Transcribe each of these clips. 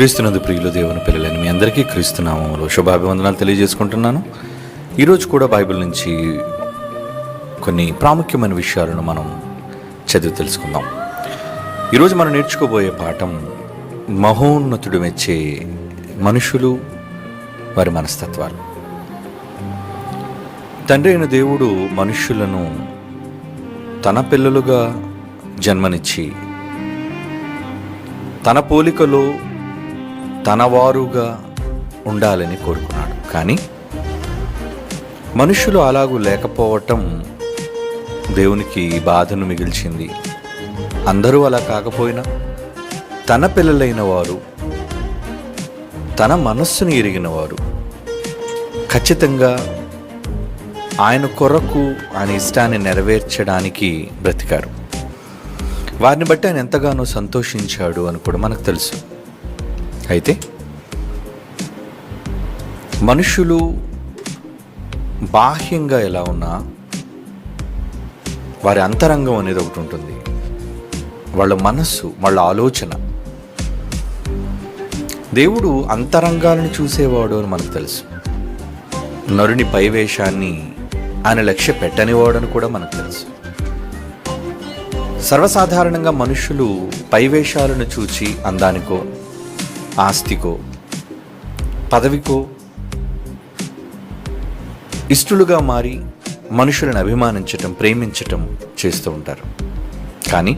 క్రీస్తునందు ప్రియులు దేవుని పిల్లలని మీ అందరికీ క్రీస్తు నామములో శుభాభివందనాలు తెలియజేసుకుంటున్నాను. ఈరోజు కూడా బైబిల్ నుంచి కొన్ని ప్రాముఖ్యమైన విషయాలను మనం చదివి తెలుసుకుందాం. ఈరోజు మనం నేర్చుకోబోయే పాఠం మహోన్నతుడు మెచ్చే మనుషులు, వారి మనస్తత్వాలు. తండ్రి అయిన దేవుడు మనుష్యులను తన పిల్లలుగా జన్మనిచ్చి తన పోలికలో తన వారుగా ఉండాలని కోరుకున్నాడు. కానీ మనుషులు అలాగూ లేకపోవటం దేవునికి బాధను మిగిల్చింది. అందరూ అలా కాకపోయినా తన పిల్లలైన వారు, తన మనస్సును ఎరిగిన వారు ఖచ్చితంగా ఆయన కొరకు, ఆయన ఇష్టాన్ని నెరవేర్చడానికి బ్రతికారు. వారిని బట్టి ఆయన ఎంతగానో సంతోషించాడు అని కూడా మనకు తెలుసు. అయితే మనుషులు బాహ్యంగా ఎలా ఉన్నా వారి అంతరంగం అనేది ఒకటి ఉంటుంది. వాళ్ళ మనస్సు, వాళ్ళ ఆలోచన. దేవుడు అంతరంగాలను చూసేవాడు అని మనకు తెలుసు. నరుని పైవేషాన్ని ఆయన లక్ష్య పెట్టనివాడు అని కూడా మనకు తెలుసు. సర్వసాధారణంగా మనుషులు పైవేషాలను చూచి అందానికో, ఆస్తికో, పదవికో ఇష్టలుగా మారి మనుషులను అభిమానించటం, ప్రేమించటం చేస్తూ ఉంటారు. కానీ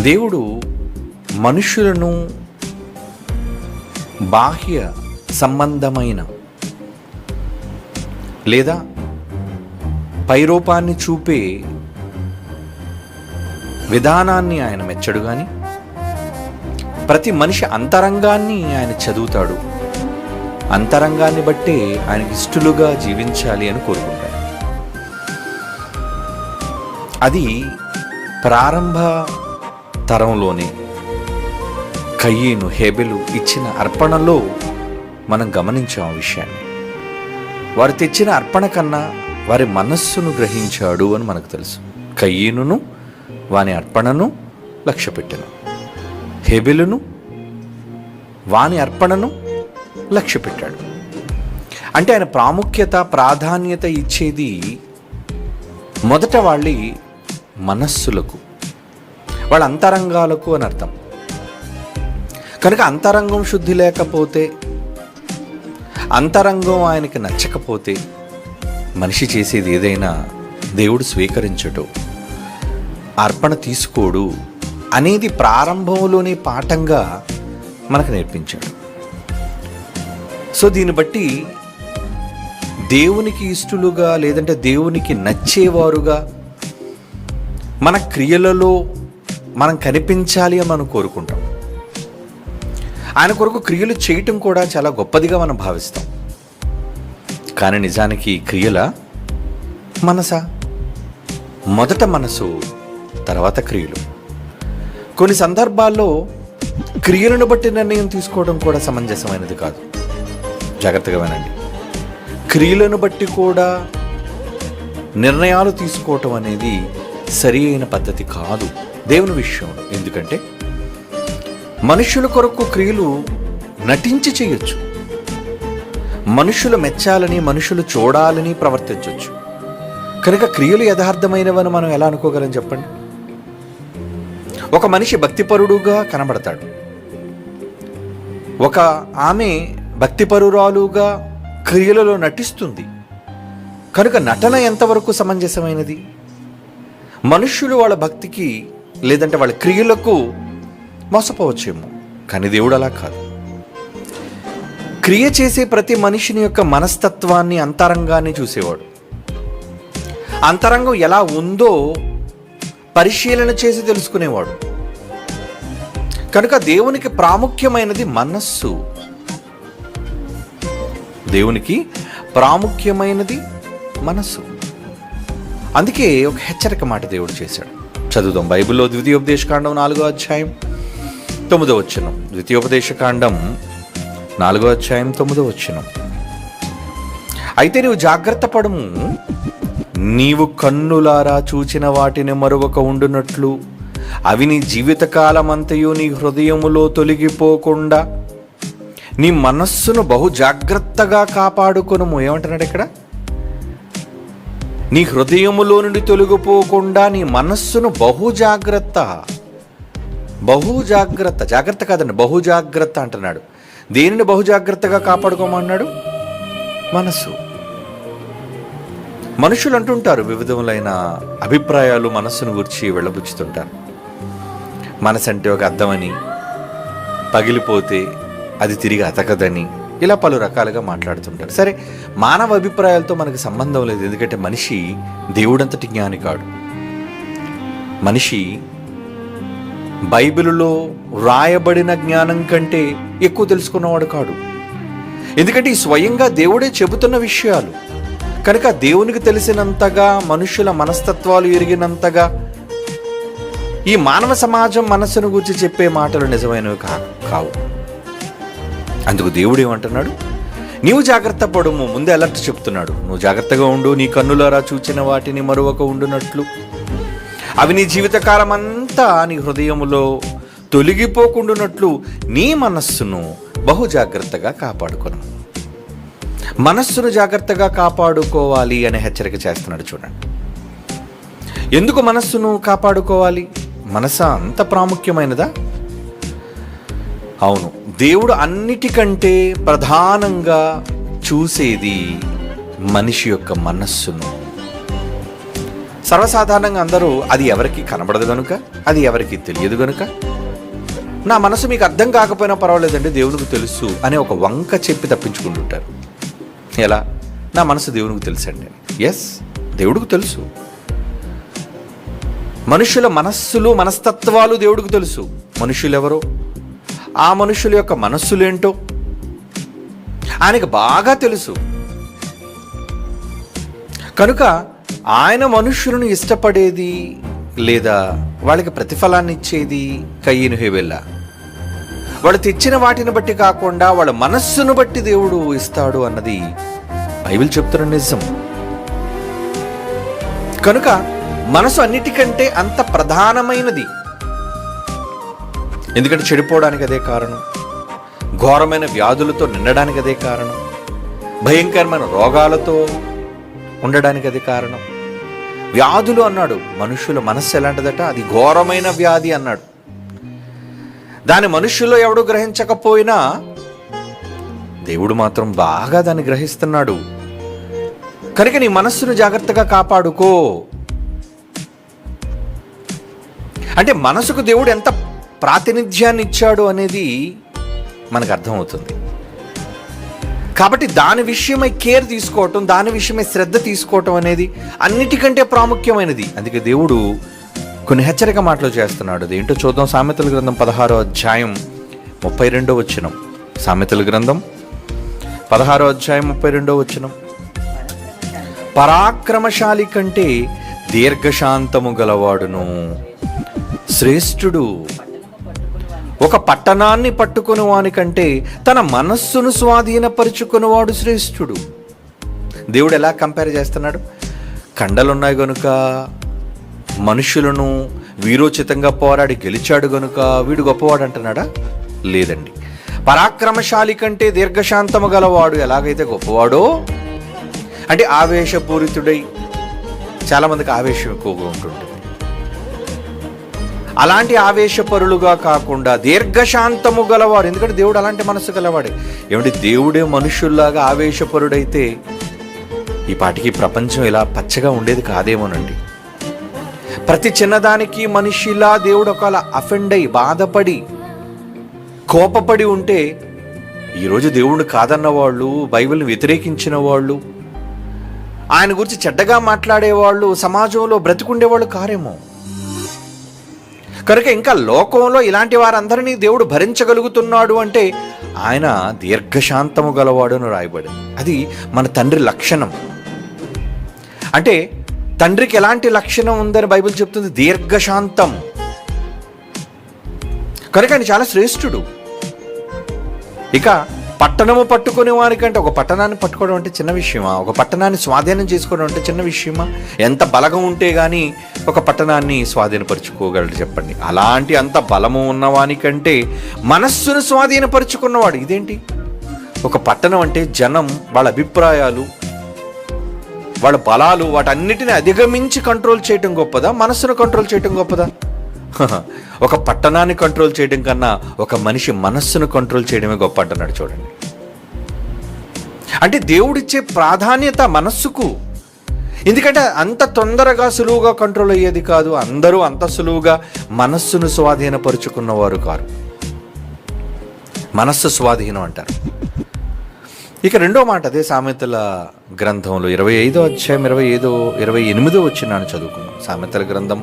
దేవుడు మనుషులను బాహ్య సంబంధమైన లేదా పైరూపాన్ని చూపే విధానాన్ని ఆయన మెచ్చడు. కానీ ప్రతి మనిషి అంతరంగాన్ని ఆయన చదువుతాడు. అంతరంగాన్ని బట్టే ఆయనకి ఇష్టలుగా జీవించాలి అని కోరుకుంటాడు. అది ప్రారంభ తరంలోనే కయీను, హేబెలు ఇచ్చిన అర్పణలో మనం గమనించాం ఆ విషయాన్ని. వారు తెచ్చిన అర్పణ కన్నా వారి మనస్సును గ్రహించాడు అని మనకు తెలుసు. కయీనును వాని అర్పణను లక్ష్యపెట్టెను, హేబెలును వాని అర్పణను లక్ష్యపెట్టాడు. అంటే ఆయన ప్రాముఖ్యత, ప్రాధాన్యత ఇచ్చేది మొదట వాళ్ళ మనస్సులకు, వాళ్ళ అంతరంగాలకు అని అర్థం. కనుక అంతరంగం శుద్ధి లేకపోతే, అంతరంగం ఆయనకి నచ్చకపోతే మనిషి చేసేది ఏదైనా దేవుడు స్వీకరించడు, అర్పణ తీసుకోడు అనేది ప్రారంభంలోనే పాఠంగా మనకు నేర్పించాడు. సో దీన్ని బట్టి దేవునికి ఇష్టలుగా, లేదంటే దేవునికి నచ్చేవారుగా మన క్రియలలో మనం కనిపించాలి అని మనం కోరుకుంటాం. ఆయన కొరకు క్రియలు చేయటం కూడా చాలా గొప్పదిగా మనం భావిస్తాం. కానీ నిజానికి క్రియల మనసా? మొదట మనసు, తర్వాత క్రియలు. కొన్ని సందర్భాల్లో క్రియలను బట్టి నిర్ణయం తీసుకోవడం కూడా సమంజసమైనది కాదు. జాగ్రత్తగా వినండి. క్రియలను బట్టి కూడా నిర్ణయాలు తీసుకోవటం అనేది సరి అయిన పద్ధతి కాదు దేవుని విషయంలో. ఎందుకంటే మనుషుల కొరకు క్రియలు నటించి చేయొచ్చు, మనుషులు మెచ్చాలని, మనుషులు చూడాలని ప్రవర్తించవచ్చు. కనుక క్రియలు యథార్థమైనవని మనం ఎలా అనుకోగలం చెప్పండి? ఒక మనిషి భక్తిపరుడుగా కనబడతాడు, ఒక ఆమె భక్తిపరురాలుగా క్రియలలో నటిస్తుంది. కనుక నటన ఎంతవరకు సమంజసమైనది? మనుష్యులు వాళ్ళ భక్తికి లేదంటే వాళ్ళ క్రియలకు మోసపోవచ్చేమో, కానీ దేవుడు అలా కాదు. క్రియ చేసే ప్రతి మనిషిని యొక్క మనస్తత్వాన్ని, అంతరంగాన్ని చూసేవాడు. అంతరంగం ఎలా ఉందో పరిశీలన చేసి తెలుసుకునేవాడు. కనుక దేవునికి ప్రాముఖ్యమైనది మనస్సు. దేవునికి ప్రాముఖ్యమైనది మనస్సు. అందుకే ఒక హెచ్చరిక మాట దేవుడు చేశాడు. చదువుదాం బైబిల్లో. ద్వితీయోపదేశకాండం 4వ అధ్యాయం 9వ వచనం. ద్వితీయోపదేశకాండం 4వ అధ్యాయం 9వ వచనం. అయితే నీవు జాగ్రత్త పడుము, నీవు కన్నులారా చూచిన వాటిని మరొక ఉండునట్లు అవి నీ జీవితకాలమంతయు నీ హృదయములో తొలగిపోకుండా నీ మనస్సును బహు జాగ్రత్తగా కాపాడుకొనుము. ఏమంటున్నాడు ఇక్కడ? నీ హృదయములో నుండి తొలగిపోకుండా నీ మనస్సును బహు జాగ్రత్త, జాగ్రత్త కాదండి, బహు జాగ్రత్త అంటున్నాడు. దేనిని బహు జాగ్రత్తగా కాపాడుకోమన్నాడు? మనస్సు. మనుషులు అంటుంటారు, వివిధములైన అభిప్రాయాలు మనస్సును గురించి వెళ్ళబుచ్చుతుంటారు. మనసు అంటే ఒక అద్దమని, పగిలిపోతే అది తిరిగి అతకదని, ఇలా పలు రకాలుగా మాట్లాడుతుంటారు. సరే, మానవ అభిప్రాయాలతో మనకు సంబంధం లేదు, ఎందుకంటే మనిషి దేవుడంతటి జ్ఞాని కాడు. మనిషి బైబిలులో వ్రాయబడిన జ్ఞానం కంటే ఎక్కువ తెలుసుకున్నవాడు కాడు. ఎందుకంటే ఈ స్వయంగా దేవుడే చెబుతున్న విషయాలు కనుక దేవునికి తెలిసినంతగా, మనుషుల మనస్తత్వాలు ఎరిగినంతగా ఈ మానవ సమాజం మనస్సును గురించి చెప్పే మాటలు నిజమైనవి కావు. అందుకు దేవుడు ఏమంటున్నాడు? నీవు జాగ్రత్త పడుము. ముందే అలర్ట్ చెప్తున్నాడు. నువ్వు జాగ్రత్తగా ఉండు, నీ కన్నులారా చూచిన వాటిని మరొక ఉండునట్లు అవి నీ జీవితకాలం అంతా నీ హృదయములో తొలగిపోకుండానట్లు నీ మనస్సును బహు జాగ్రత్తగా కాపాడుకొను. మనస్సును జాగ్రత్తగా కాపాడుకోవాలి అనే హెచ్చరిక చేస్తున్నాడు. చూడండి, ఎందుకు మనస్సును కాపాడుకోవాలి? మనసు అంత ప్రాముఖ్యమైనదా? అవును, దేవుడు అన్నిటికంటే ప్రధానంగా చూసేది మనిషి యొక్క మనస్సును. సర్వసాధారణంగా అందరూ అది ఎవరికి కనబడదు కనుక, అది ఎవరికి తెలియదు కనుక, నా మనసు మీకు అర్థం కాకపోయినా పర్వాలేదండి, దేవునికి తెలుసు అనే ఒక వంక చెప్పి తప్పించుకుంటుంటారు. ఎలా? నా మనసు దేవునికి తెలుసండి. ఎస్, దేవుడికి తెలుసు. మనుషుల మనస్సులు, మనస్తత్వాలు దేవుడికి తెలుసు. మనుషులు ఎవరో, ఆ మనుషుల యొక్క మనస్సులేంటో ఆయనకు బాగా తెలుసు. కనుక ఆయన మనుషులను ఇష్టపడేది లేదా వాళ్ళకి ప్రతిఫలాన్ని ఇచ్చేది కయ్యను హేబెల. వాళ్ళు తెచ్చిన వాటిని బట్టి కాకుండా వాళ్ళ మనస్సును బట్టి దేవుడు ఇస్తాడు అన్నది బైబిల్ చెప్తున్న నిజం. కనుక మనసు అన్నిటికంటే అంత ప్రధానమైనది. ఎందుకంటే చెడిపోవడానికి అదే కారణం, ఘోరమైన వ్యాధులతో నిండడానికి అదే కారణం, భయంకరమైన రోగాలతో ఉండడానికి అది కారణం. వ్యాధులు అన్నాడు, మనుషుల మనస్సు ఎలాంటిదట? అది ఘోరమైన వ్యాధి అన్నాడు. దాని మనుషుల్లో ఎవడు గ్రహించకపోయినా దేవుడు మాత్రం బాగా దాన్ని గ్రహిస్తున్నాడు. కనుక నీ మనస్సును జాగ్రత్తగా కాపాడుకో. అంటే మనసుకు దేవుడు ఎంత ప్రాతినిధ్యాన్ని ఇచ్చాడు అనేది మనకు అర్థమవుతుంది. కాబట్టి దాని విషయమై కేర్ తీసుకోవటం, దాని విషయమై శ్రద్ధ తీసుకోవటం అనేది అన్నిటికంటే ప్రాముఖ్యమైనది. అందుకే దేవుడు కొన్ని హెచ్చరిక మాటలు చేస్తున్నాడు. అదేంటో చూద్దాం. సామెతల గ్రంథం 16వ అధ్యాయం 32వ వచనం. సామెతల గ్రంథం 16వ అధ్యాయం 32వ వచనం. పరాక్రమశాలి కంటే దీర్ఘశాంతము గలవాడును శ్రేష్ఠుడు. ఒక పట్టణాన్ని పట్టుకుని వానికంటే తన మనస్సును స్వాధీనపరుచుకునేవాడు శ్రేష్ఠుడు. దేవుడు ఎలా కంపేర్ చేస్తున్నాడు? కండలున్నాయి గనుక, మనుషులను వీరోచితంగా పోరాడి గెలిచాడు గనుక వీడు గొప్పవాడు అంటున్నాడా? లేదండి. పరాక్రమశాలి కంటే దీర్ఘశాంతము గలవాడు ఎలాగైతే గొప్పవాడో, అంటే ఆవేశపూరితుడై, చాలామందికి ఆవేశం ఎక్కువగా ఉంటుంటుంది, అలాంటి ఆవేశపరులుగా కాకుండా దీర్ఘశాంతము గలవాడు. ఎందుకంటే దేవుడు అలాంటి మనసు గలవాడే. ఏమంటే దేవుడే మనుషుల్లాగా ఆవేశపరుడైతే ఈ పాటికి ప్రపంచం ఇలా పచ్చగా ఉండేది కాదేమోనండి. ప్రతి చిన్నదానికి మనిషిలా దేవుడు ఒకవేళ అఫెండ్ అయి, బాధపడి, కోపపడి ఉంటే ఈరోజు దేవుడిని కాదన్న వాళ్ళు, బైబిల్ని వ్యతిరేకించిన వాళ్ళు, ఆయన గురించి చెడ్డగా మాట్లాడేవాళ్ళు సమాజంలో బ్రతికుండేవాళ్ళు కారేమో. కనుక ఇంకా లోకంలో ఇలాంటి వారందరినీ దేవుడు భరించగలుగుతున్నాడు అంటే ఆయన దీర్ఘశాంతము గలవాడు అని రాయబడింది. అది మన తండ్రి లక్షణం. అంటే తండ్రికి ఎలాంటి లక్షణం ఉందని బైబిల్ చెప్తుంది? దీర్ఘశాంతం. కనుక ఆయన చాలా శ్రేష్ఠుడు. ఇక పట్టణము పట్టుకునే వారికంటే ఒక పట్టణాన్ని పట్టుకోవడం అంటే చిన్న విషయమా? ఒక పట్టణాన్ని స్వాధీనం చేసుకోవడం అంటే చిన్న విషయమా? ఎంత బలగం ఉంటే కానీ ఒక పట్టణాన్ని స్వాధీనపరుచుకోగలడు చెప్పండి. అలాంటి అంత బలము ఉన్నవానికంటే మనస్సును స్వాధీనపరుచుకున్నవాడు. ఇదేంటి? ఒక పట్టణం అంటే జనం, వాళ్ళ అభిప్రాయాలు, వాళ్ళ బలాలు, వాటన్నిటిని అధిగమించి కంట్రోల్ చేయడం గొప్పదా, మనస్సును కంట్రోల్ చేయడం గొప్పదా? ఒక పట్టణాన్ని కంట్రోల్ చేయడం కన్నా ఒక మనిషి మనస్సును కంట్రోల్ చేయడమే గొప్ప అంటున్నాడు చూడండి. అంటే దేవుడిచ్చే ప్రాధాన్యత మనస్సుకు. ఎందుకంటే అంత తొందరగా సులువుగా కంట్రోల్ అయ్యేది కాదు. అందరూ అంత సులువుగా మనస్సును స్వాధీనపరుచుకున్నవారు కారు. మనస్సు స్వాధీనం అంటారు. ఇక రెండో మాట అదే సామెతల గ్రంథంలో 25వ అధ్యాయం 28వ వచనాన్ని చదువుకున్నాం. సామెతల గ్రంథం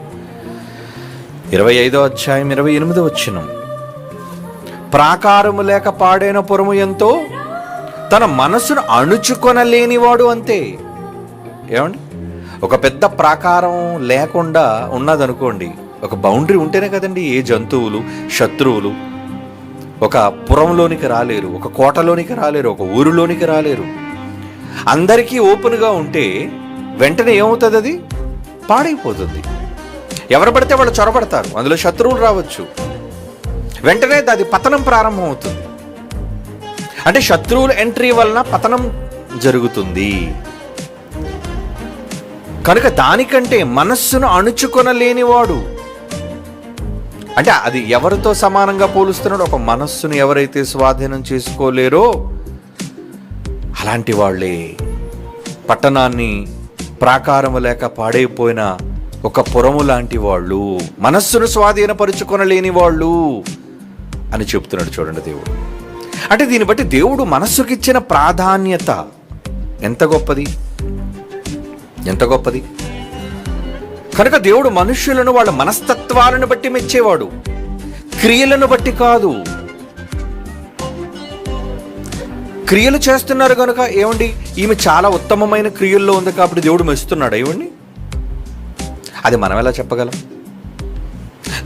25వ అధ్యాయం 28వ వచనం. ప్రాకారము లేక పాడైన పురము ఎంతో, తన మనసును అణుచుకొనలేనివాడు అంతే. ఏమండి? ఒక పెద్ద ప్రాకారం లేకుండా ఉన్నదనుకోండి, ఒక బౌండరీ ఉంటేనే కదండి ఏ జంతువులు, శత్రువులు ఒక పురంలోనికి రాలేరు, ఒక కోటలోనికి రాలేరు, ఒక ఊరిలోనికి రాలేరు. అందరికీ ఓపెన్గా ఉంటే వెంటనే ఏమవుతుంది? అది పాడైపోతుంది. ఎవరు పడితే వాళ్ళు చొరబడతారు, అందులో శత్రువులు రావచ్చు, వెంటనే అది పతనం ప్రారంభం అవుతుంది. అంటే శత్రువుల ఎంట్రీ వలన పతనం జరుగుతుంది. కనుక దానికంటే మనస్సును అణుచుకొనలేనివాడు, అంటే అది ఎవరితో సమానంగా పోలుస్తున్నాడు? ఒక మనస్సును ఎవరైతే స్వాధీనం చేసుకోలేరో అలాంటి వాళ్ళే పట్టణాన్ని ప్రాకారము లేక పాడైపోయిన ఒక పురము లాంటి వాళ్ళు, మనస్సును స్వాధీనపరుచుకొనలేని వాళ్ళు అని చెప్తున్నాడు చూడండి దేవుడు. అంటే దీన్ని బట్టి దేవుడు మనస్సుకిచ్చిన ప్రాధాన్యత ఎంత గొప్పది, ఎంత గొప్పది. కనుక దేవుడు మనుష్యులను వాళ్ళ మనస్తత్వాలను బట్టి మెచ్చేవాడు, క్రియలను బట్టి కాదు. క్రియలు చేస్తున్నారు కనుక ఏమండి ఈమె చాలా ఉత్తమమైన క్రియల్లో ఉంది కాబట్టి దేవుడు మెచ్చుతున్నాడు ఏమండి? అది మనం ఎలా చెప్పగలం?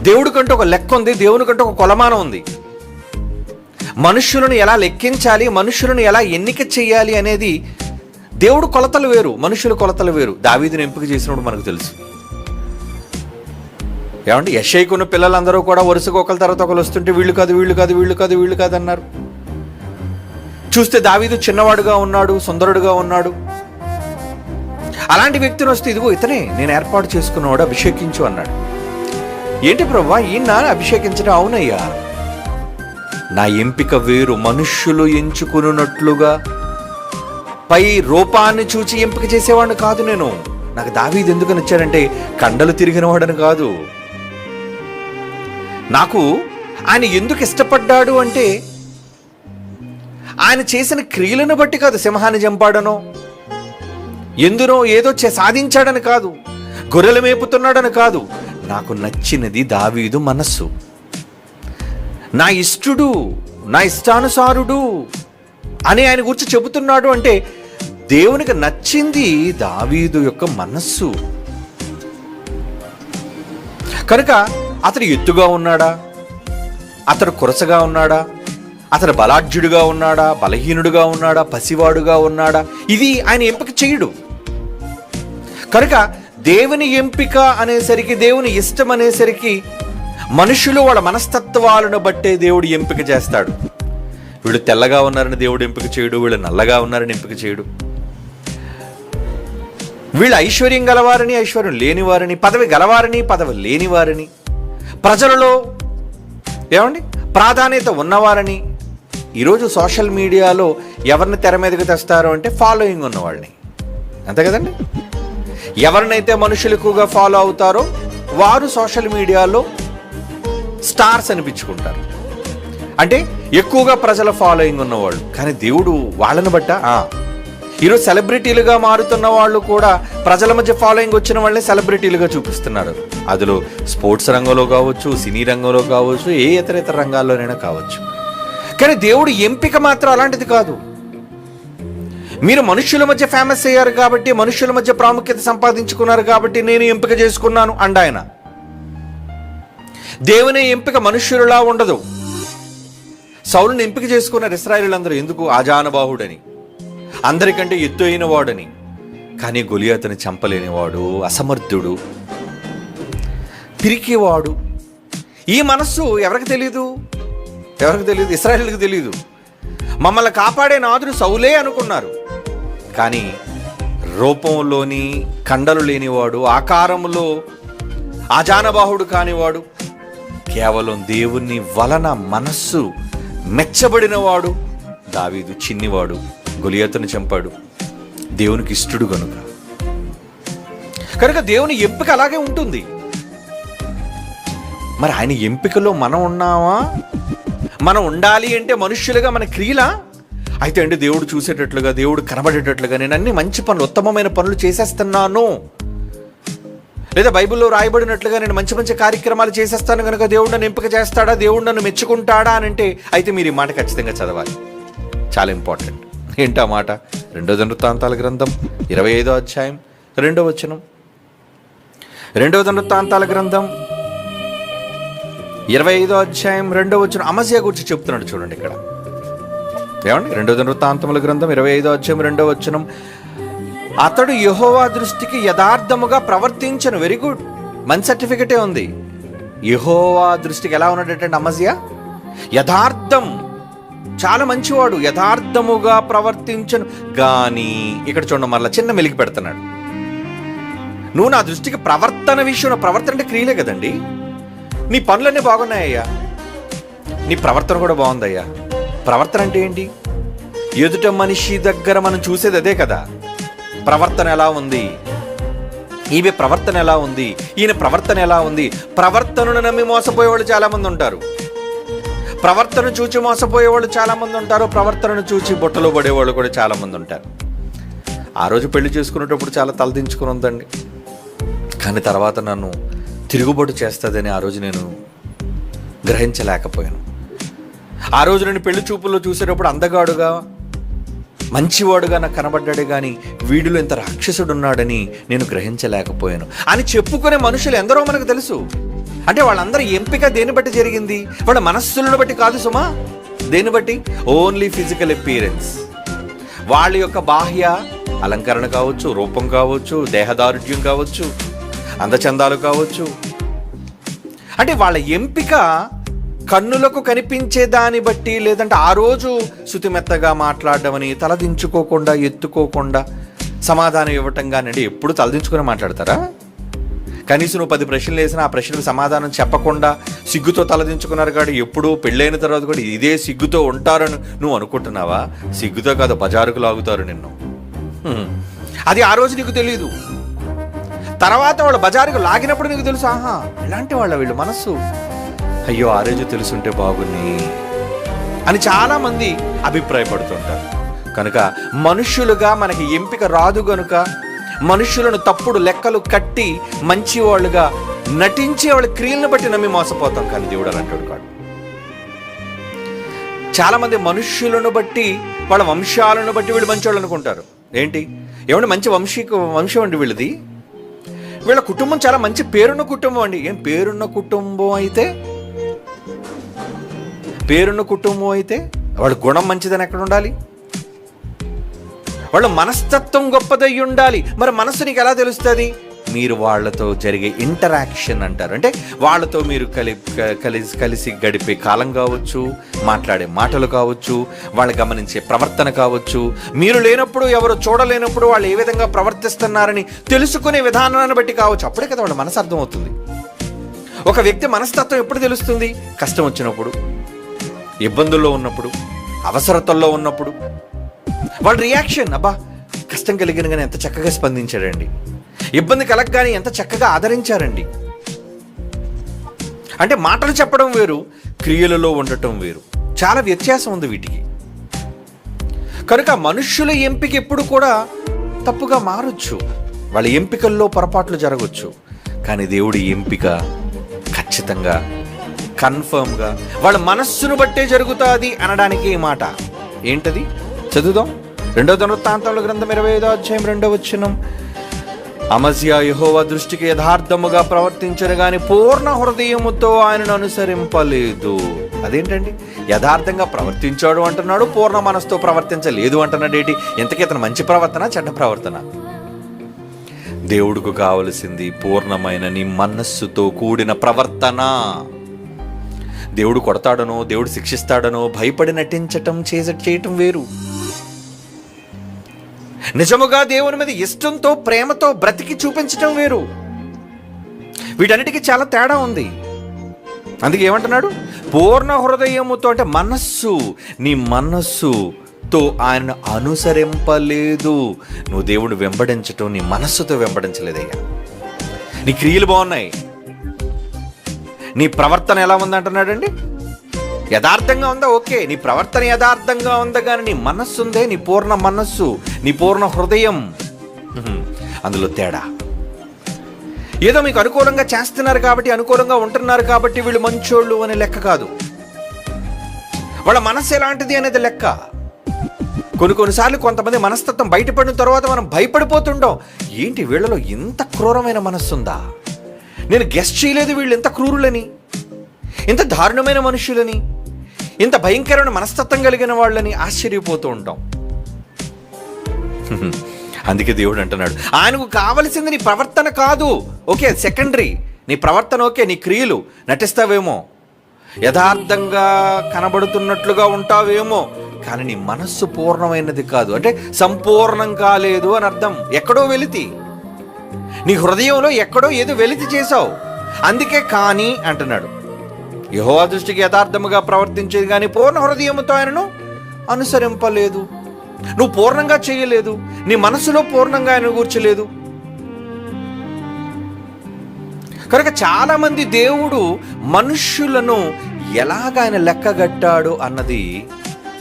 దేవుడి కంటే ఒక లెక్క ఉంది, దేవుని కంటే ఒక కొలమానం ఉంది. మనుష్యులను ఎలా లెక్కించాలి, మనుష్యులను ఎలా ఎన్నిక చేయాలి అనేది దేవుడు కొలతలు వేరు, మనుషుల కొలతలు వేరు. దావీదుని ఎంపిక చేసినప్పుడు మనకు తెలుసు. ఏమండి? యెషయాకున్న పిల్లలందరూ కూడా వరుసగా ఒకరి తర్వాత ఒకరు వస్తుంటే వీళ్ళు కాదు వీళ్ళు కాదు వీళ్ళు కాదు వీళ్ళు కాదు అన్నారు. చూస్తే దావీదు చిన్నవాడుగా ఉన్నాడు, సుందరుడుగా ఉన్నాడు. అలాంటి వ్యక్తిని వస్తే ఇదిగో ఇతనే నేను ఏర్పాటు చేసుకున్నవాడు, అభిషేకించు అన్నాడు. ఏంటి ప్రభువా ఈయన అభిషేకించడం? అవునయ్యా, నా ఎంపిక వేరు. మనుష్యులు ఎంచుకున్నట్లుగా పై రూపాన్ని చూచి ఎంపిక చేసేవాడిని కాదు నేను. నాకు దావీదు ఎందుకు నచ్చాడంటే కండలు తిరిగిన వాడని కాదు. నాకు ఆయన ఎందుకు ఇష్టపడ్డాడు అంటే ఆయన చేసిన క్రియలను బట్టి కాదు. సింహాన్ని చంపాడనో ఎందునో ఏదో సాధించాడని కాదు, గొర్రెలు మేపుతున్నాడని కాదు. నాకు నచ్చినది దావీదు మనస్సు, నా ఇష్టుడు, నా ఇష్టానుసారుడు అని ఆయన గురించి చెబుతున్నాడు. అంటే దేవునికి నచ్చింది దావీదు యొక్క మనస్సు. కనుక అతడు ఎత్తుగా ఉన్నాడా, అతడు కొరసగా ఉన్నాడా, అతడు బలాఢ్యుడుగా ఉన్నాడా, బలహీనుడుగా ఉన్నాడా, పసివాడుగా ఉన్నాడా, ఇది ఆయన ఎంపిక చేయడు. కనుక దేవుని ఎంపిక అనేసరికి, దేవుని ఇష్టం అనేసరికి మనుషులు వాళ్ళ మనస్తత్వాలను బట్టే దేవుడు ఎంపిక చేస్తాడు. వీళ్ళు తెల్లగా ఉన్నారని దేవుడు ఎంపిక చేయడు, వీళ్ళు నల్లగా ఉన్నారని ఎంపిక చేయడు. వీళ్ళు ఐశ్వర్యం గలవారని ఐశ్వర్యం లేనివారని, పదవి గలవారని పదవి లేనివారని, ప్రజలలో ఏమండి ప్రాధాన్యత ఉన్నవారని. ఈరోజు సోషల్ మీడియాలో ఎవరిని తెర మీదకి తెస్తారు అంటే ఫాలోయింగ్ ఉన్నవాళ్ళని, అంతే కదండి. ఎవరినైతే మనుషులు ఎక్కువగా ఫాలో అవుతారో వారు సోషల్ మీడియాలో స్టార్స్ అనిపించుకుంటారు. అంటే ఎక్కువగా ప్రజల ఫాలోయింగ్ ఉన్నవాళ్ళు. కానీ దేవుడు వాళ్ళని బట్ట ఈరోజు సెలబ్రిటీలుగా మారుతున్న వాళ్ళు కూడా ప్రజల మధ్య ఫాలోయింగ్ వచ్చిన వాళ్ళని సెలబ్రిటీలుగా చూపిస్తున్నారు. అందులో స్పోర్ట్స్ రంగంలో కావచ్చు, సినీ రంగంలో కావచ్చు, ఏ ఇతర రంగాల్లోనైనా కావచ్చు. కానీ దేవుడు ఎంపిక మాత్రం అలాంటిది కాదు. మీరు మనుషుల మధ్య ఫేమస్ అయ్యారు కాబట్టి, మనుషుల మధ్య ప్రాముఖ్యత సంపాదించుకున్నారు కాబట్టి నేను ఎంపిక చేసుకున్నాను అండ ఆయన. దేవుని ఎంపిక మనుష్యులా ఉండదు. సౌలుని ఎంపిక చేసుకున్నారు ఇశ్రాయేలీయులందరూ. ఎందుకు? ఆజానుబాహుడని, అందరికంటే ఎత్తు అయిన వాడని. కానీ గొలియాతుని చంపలేనివాడు, అసమర్థుడు, పిరికివాడు. ఈ మనస్సు ఎవరికి తెలియదు? ఇశ్రాయేలీయులకు తెలియదు. మమ్మల్ని కాపాడే నాథుడు సౌలే అనుకున్నారు. కానీ రూపంలోని కండలు లేనివాడు, ఆకారంలో ఆజానబాహుడు కానివాడు, కేవలం దేవుని వలన మనస్సు మెచ్చబడినవాడు దావీదు. చిన్నివాడు, గొలియాతుని చంపాడు, దేవునికి ఇష్టడు కనుక దేవుని ఎంపిక అలాగే ఉంటుంది. మరి ఆయన ఎంపికలో మనం ఉన్నామా? మనం ఉండాలి అంటే మనుష్యులుగా మన క్రియలా? అయితే అండి దేవుడు చూసేటట్లుగా, దేవుడు కనబడేటట్లుగా నేను అన్ని మంచి పనులు, ఉత్తమమైన పనులు చేసేస్తున్నాను, లేదా బైబిల్లో రాయబడినట్లుగా నేను మంచి మంచి కార్యక్రమాలు చేసేస్తాను కనుక దేవుడు నన్ను ఎంపిక చేస్తాడా, దేవుడు నన్ను మెచ్చుకుంటాడా అని అంటే, అయితే మీరు ఈ మాట ఖచ్చితంగా చదవాలి. చాలా ఇంపార్టెంట్. ఏంటా మాట? 2 దినవృత్తాంతాల గ్రంథం 25వ అధ్యాయం 2వ వచనం. 2 దినవృత్తాంతాల గ్రంథం 25వ అధ్యాయం 2వ వచనం అమజ్యా గురించి చెప్తున్నాడు. చూడండి ఇక్కడ ఏమండి, 2 దినవృత్తాంతముల గ్రంథం 25వ అధ్యాయం 2వ వచనం. అతడు యెహోవా దృష్టికి యథార్థముగా ప్రవర్తించను. వెరీ గుడ్, మంచి సర్టిఫికెటే ఉంది. యెహోవా దృష్టికి ఎలా ఉన్నాడంటే అమజ్యా? యథార్థం, చాలా మంచివాడు, యథార్థముగా ప్రవర్తించను. కానీ ఇక్కడ చూడండి, మరలా చిన్న మెలికి పెడుతున్నాడు. నువ్వు నా దృష్టికి ప్రవర్తన విషయంలో, ప్రవర్తన అంటే క్రియలే కదండి. నీ పనులన్నీ బాగున్నాయ్యా, నీ ప్రవర్తన కూడా బాగుందయ్యా. ప్రవర్తన అంటే ఏంటి? ఎదుట మనిషి దగ్గర మనం చూసేది అదే కదా. ప్రవర్తన ఎలా ఉంది, ఈమె ప్రవర్తన ఎలా ఉంది, ఈయన ప్రవర్తన ఎలా ఉంది. ప్రవర్తనను నమ్మి మోసపోయేవాళ్ళు చాలామంది ఉంటారు. ప్రవర్తన చూచి మోసపోయేవాళ్ళు చాలామంది ఉంటారు. ప్రవర్తనను చూచి బుట్టలో పడేవాళ్ళు కూడా చాలామంది ఉంటారు. ఆ రోజు పెళ్లి చేసుకునేటప్పుడు చాలా తలదించుకుని ఉందండి. కానీ తర్వాత నన్ను తిరుగుబాటు చేస్తుందని ఆ రోజు నేను గ్రహించలేకపోయాను. ఆ రోజు నేను పెళ్లి చూపుల్లో చూసేటప్పుడు అందగాడుగా, మంచివాడుగా నాకు కనబడ్డాడే కానీ వీడిలో ఇంత రాక్షసుడు ఉన్నాడని నేను గ్రహించలేకపోయాను అని చెప్పుకునే మనుషులు ఎందరో మనకు తెలుసు. అంటే వాళ్ళందరూ ఎంపిక దేన్ని బట్టి జరిగింది? వాళ్ళ మనస్సులను బట్టి కాదు సుమా. దేన్ని బట్టి? Only physical appearance. వాళ్ళ యొక్క బాహ్య అలంకరణ కావచ్చు, రూపం కావచ్చు, దేహదారుఢ్యం కావచ్చు, అందచందాలు కావచ్చు. అంటే వాళ్ళ ఎంపిక కన్నులకు కనిపించే దాన్ని బట్టి, లేదంటే ఆ రోజు శుతిమెత్తగా మాట్లాడమని, తలదించుకోకుండా, ఎత్తుకోకుండా సమాధానం ఇవ్వటం కానివ్వండి. ఎప్పుడు తలదించుకుని మాట్లాడతారా? కనీసం నువ్వు 10 ప్రశ్నలు వేసినా ఆ ప్రశ్నకు సమాధానం చెప్పకుండా సిగ్గుతో తలదించుకున్నారు. కాబట్టి ఎప్పుడు పెళ్ళైన తర్వాత కూడా ఇదే సిగ్గుతో ఉంటారని నువ్వు అనుకుంటున్నావా? సిగ్గుతో కాదు, బజారుకు లాగుతారు నిన్ను. అది ఆ రోజు నీకు తెలియదు. తర్వాత వాళ్ళు బజారుకు లాగినప్పుడు నీకు తెలుసు, ఆహా ఇలాంటి వాళ్ళ వీళ్ళు మనస్సు, అయ్యో ఆ రోజు తెలుసుంటే బాగుంది అని చాలామంది అభిప్రాయపడుతుంటారు. కనుక మనుష్యులుగా మనకి ఎంపిక రాదు గనుక మనుష్యులను తప్పుడు లెక్కలు కట్టి మంచివాళ్ళుగా నటించే వాళ్ళ క్రియలను బట్టి నమ్మి మోసపోతాం. కానీ దేవుడు అలాంటి కాడు. చాలామంది మనుష్యులను బట్టి, వాళ్ళ వంశాలను బట్టి వీళ్ళు మంచివాళ్ళు అనుకుంటారు. ఏంటి ఏమంటే మంచి వంశం అండి వీళ్ళది, వీళ్ళ కుటుంబం చాలా మంచి పేరున్న కుటుంబం అండి. ఏం పేరున్న కుటుంబం అయితే వాళ్ళ గుణం మంచిదని ఎక్కడ ఉండాలి? వాళ్ళ మనస్తత్వం గొప్పదై ఉండాలి. మరి మనస్సు నీకు ఎలా తెలుస్తుంది? మీరు వాళ్ళతో జరిగే ఇంటరాక్షన్ అంటారు. అంటే వాళ్ళతో మీరు కలిసి గడిపే కాలం కావచ్చు, మాట్లాడే మాటలు కావచ్చు, వాళ్ళు గమనించే ప్రవర్తన కావచ్చు, మీరు లేనప్పుడు, ఎవరు చూడలేనప్పుడు వాళ్ళు ఏ విధంగా ప్రవర్తిస్తున్నారని తెలుసుకునే విధానాన్ని బట్టి కావచ్చు. అప్పుడే కదా వాళ్ళ మనసు అర్థమవుతుంది. ఒక వ్యక్తి మనస్తత్వం ఎప్పుడు తెలుస్తుంది? కష్టం వచ్చినప్పుడు, ఇబ్బందుల్లో ఉన్నప్పుడు, అవసరతల్లో ఉన్నప్పుడు. వాళ్ళ రియాక్షన్, అబ్బా కష్టం కలిగిన కానీ ఎంత చక్కగా స్పందించాడండి, ఇబ్బంది కలగగానే ఎంత చక్కగా ఆదరించారండి. అంటే మాటలు చెప్పడం వేరు, క్రియలలో ఉండటం వేరు. చాలా వ్యత్యాసం ఉంది వీటికి. కనుక మనుష్యుల ఎంపిక ఎప్పుడు కూడా తప్పుగా మారొచ్చు, వాళ్ళ ఎంపికల్లో పొరపాట్లు జరగవచ్చు. కానీ దేవుడి ఎంపిక ఖచ్చితంగా, కన్ఫర్మ్గా వాళ్ళ మనస్సును బట్టే జరుగుతుంది అనడానికి ఈ మాట. ఏంటది? చదువుదాం. 2 దినవృత్తాంతముల గ్రంథం 25వ అధ్యాయం 2వ వచనం. అమజ్యా యెహోవా దృష్టికి యథార్థముగా ప్రవర్తించను గాని పూర్ణ హృదయముతో ఆయనను అనుసరింపలేదు. అదేంటండి, యథార్థంగా ప్రవర్తించాడు అంటున్నాడు, పూర్ణ మనసుతో ప్రవర్తించలేదు అంటున్నాడు. ఏంటి ఇంతకీ ఇతను మంచి ప్రవర్తన, చెడ్డ ప్రవర్తన? దేవుడికి కావలసింది పూర్ణమైన నీ మనస్సుతో కూడిన ప్రవర్తన. దేవుడు కొడతాడనో, దేవుడు శిక్షిస్తాడనో భయపడి నటించటం, చేయటం వేరు. నిజముగా దేవుని మీద ఇష్టంతో, ప్రేమతో బ్రతికి చూపించటం వేరు. వీటన్నిటికీ చాలా తేడా ఉంది. అందుకే ఏమంటున్నాడు? పూర్ణ హృదయముతో, అంటే మనస్సు, నీ మనస్సుతో ఆయనను అనుసరింపలేదు. నువ్వు దేవుడు వెంబడించటం నీ మనస్సుతో వెంబడించలేదయ్యా. నీ క్రియలు బాగున్నాయి, నీ ప్రవర్తన ఎలా ఉందంటున్నాడండి? యథార్థంగా ఉందా? ఓకే, నీ ప్రవర్తన యథార్థంగా ఉందా, కానీ నీ మనస్సు ఉందే, నీ పూర్ణ మనస్సు, నీ పూర్ణ హృదయం, అందులో తేడా. ఏదో మీకు అనుకూలంగా చేస్తున్నారు కాబట్టి, అనుకూలంగా ఉంటున్నారు కాబట్టి వీళ్ళు మంచోళ్ళు అనే లెక్క కాదు. వాళ్ళ మనస్సు ఎలాంటిది అనేది లెక్క. కొన్నిసార్లు కొంతమంది మనస్తత్వం బయటపడిన తర్వాత మనం భయపడిపోతుంటాం. ఏంటి వీళ్ళలో ఇంత క్రూరమైన మనస్సు ఉందా, నేను గెస్ట్ చేయలేదు వీళ్ళు ఇంత క్రూరులని, ఇంత దారుణమైన మనుషులని, ఇంత భయంకరమైన మనస్తత్వం కలిగిన వాళ్ళని ఆశ్చర్యపోతూ ఉంటాం. అందుకే దేవుడు అంటున్నాడు, ఆయనకు కావలసింది నీ ప్రవర్తన కాదు. Okay, secondary. నీ ప్రవర్తన ఓకే, నీ క్రియలు నటిస్తావేమో, యథార్థంగా కనబడుతున్నట్లుగా ఉంటావేమో, కానీ నీ మనస్సు పూర్ణమైనది కాదు. అంటే సంపూర్ణం కాలేదు అని అర్థం. ఎక్కడో వెలితి, నీ హృదయంలో ఎక్కడో ఏదో వెలితి చేశావు. అందుకే కానీ అంటున్నాడు, యెహోవా దృష్టికి యథార్థముగా ప్రవర్తించేది కానీ పూర్ణ హృదయముతో ఆయనను అనుసరింపలేదు. నువ్వు పూర్ణంగా చేయలేదు, నీ మనసులో పూర్ణంగా ఆయన కూర్చోలేదు. కనుక చాలా మంది దేవుడు మనుష్యులను ఎలాగ ఆయన లెక్కగట్టాడు అన్నది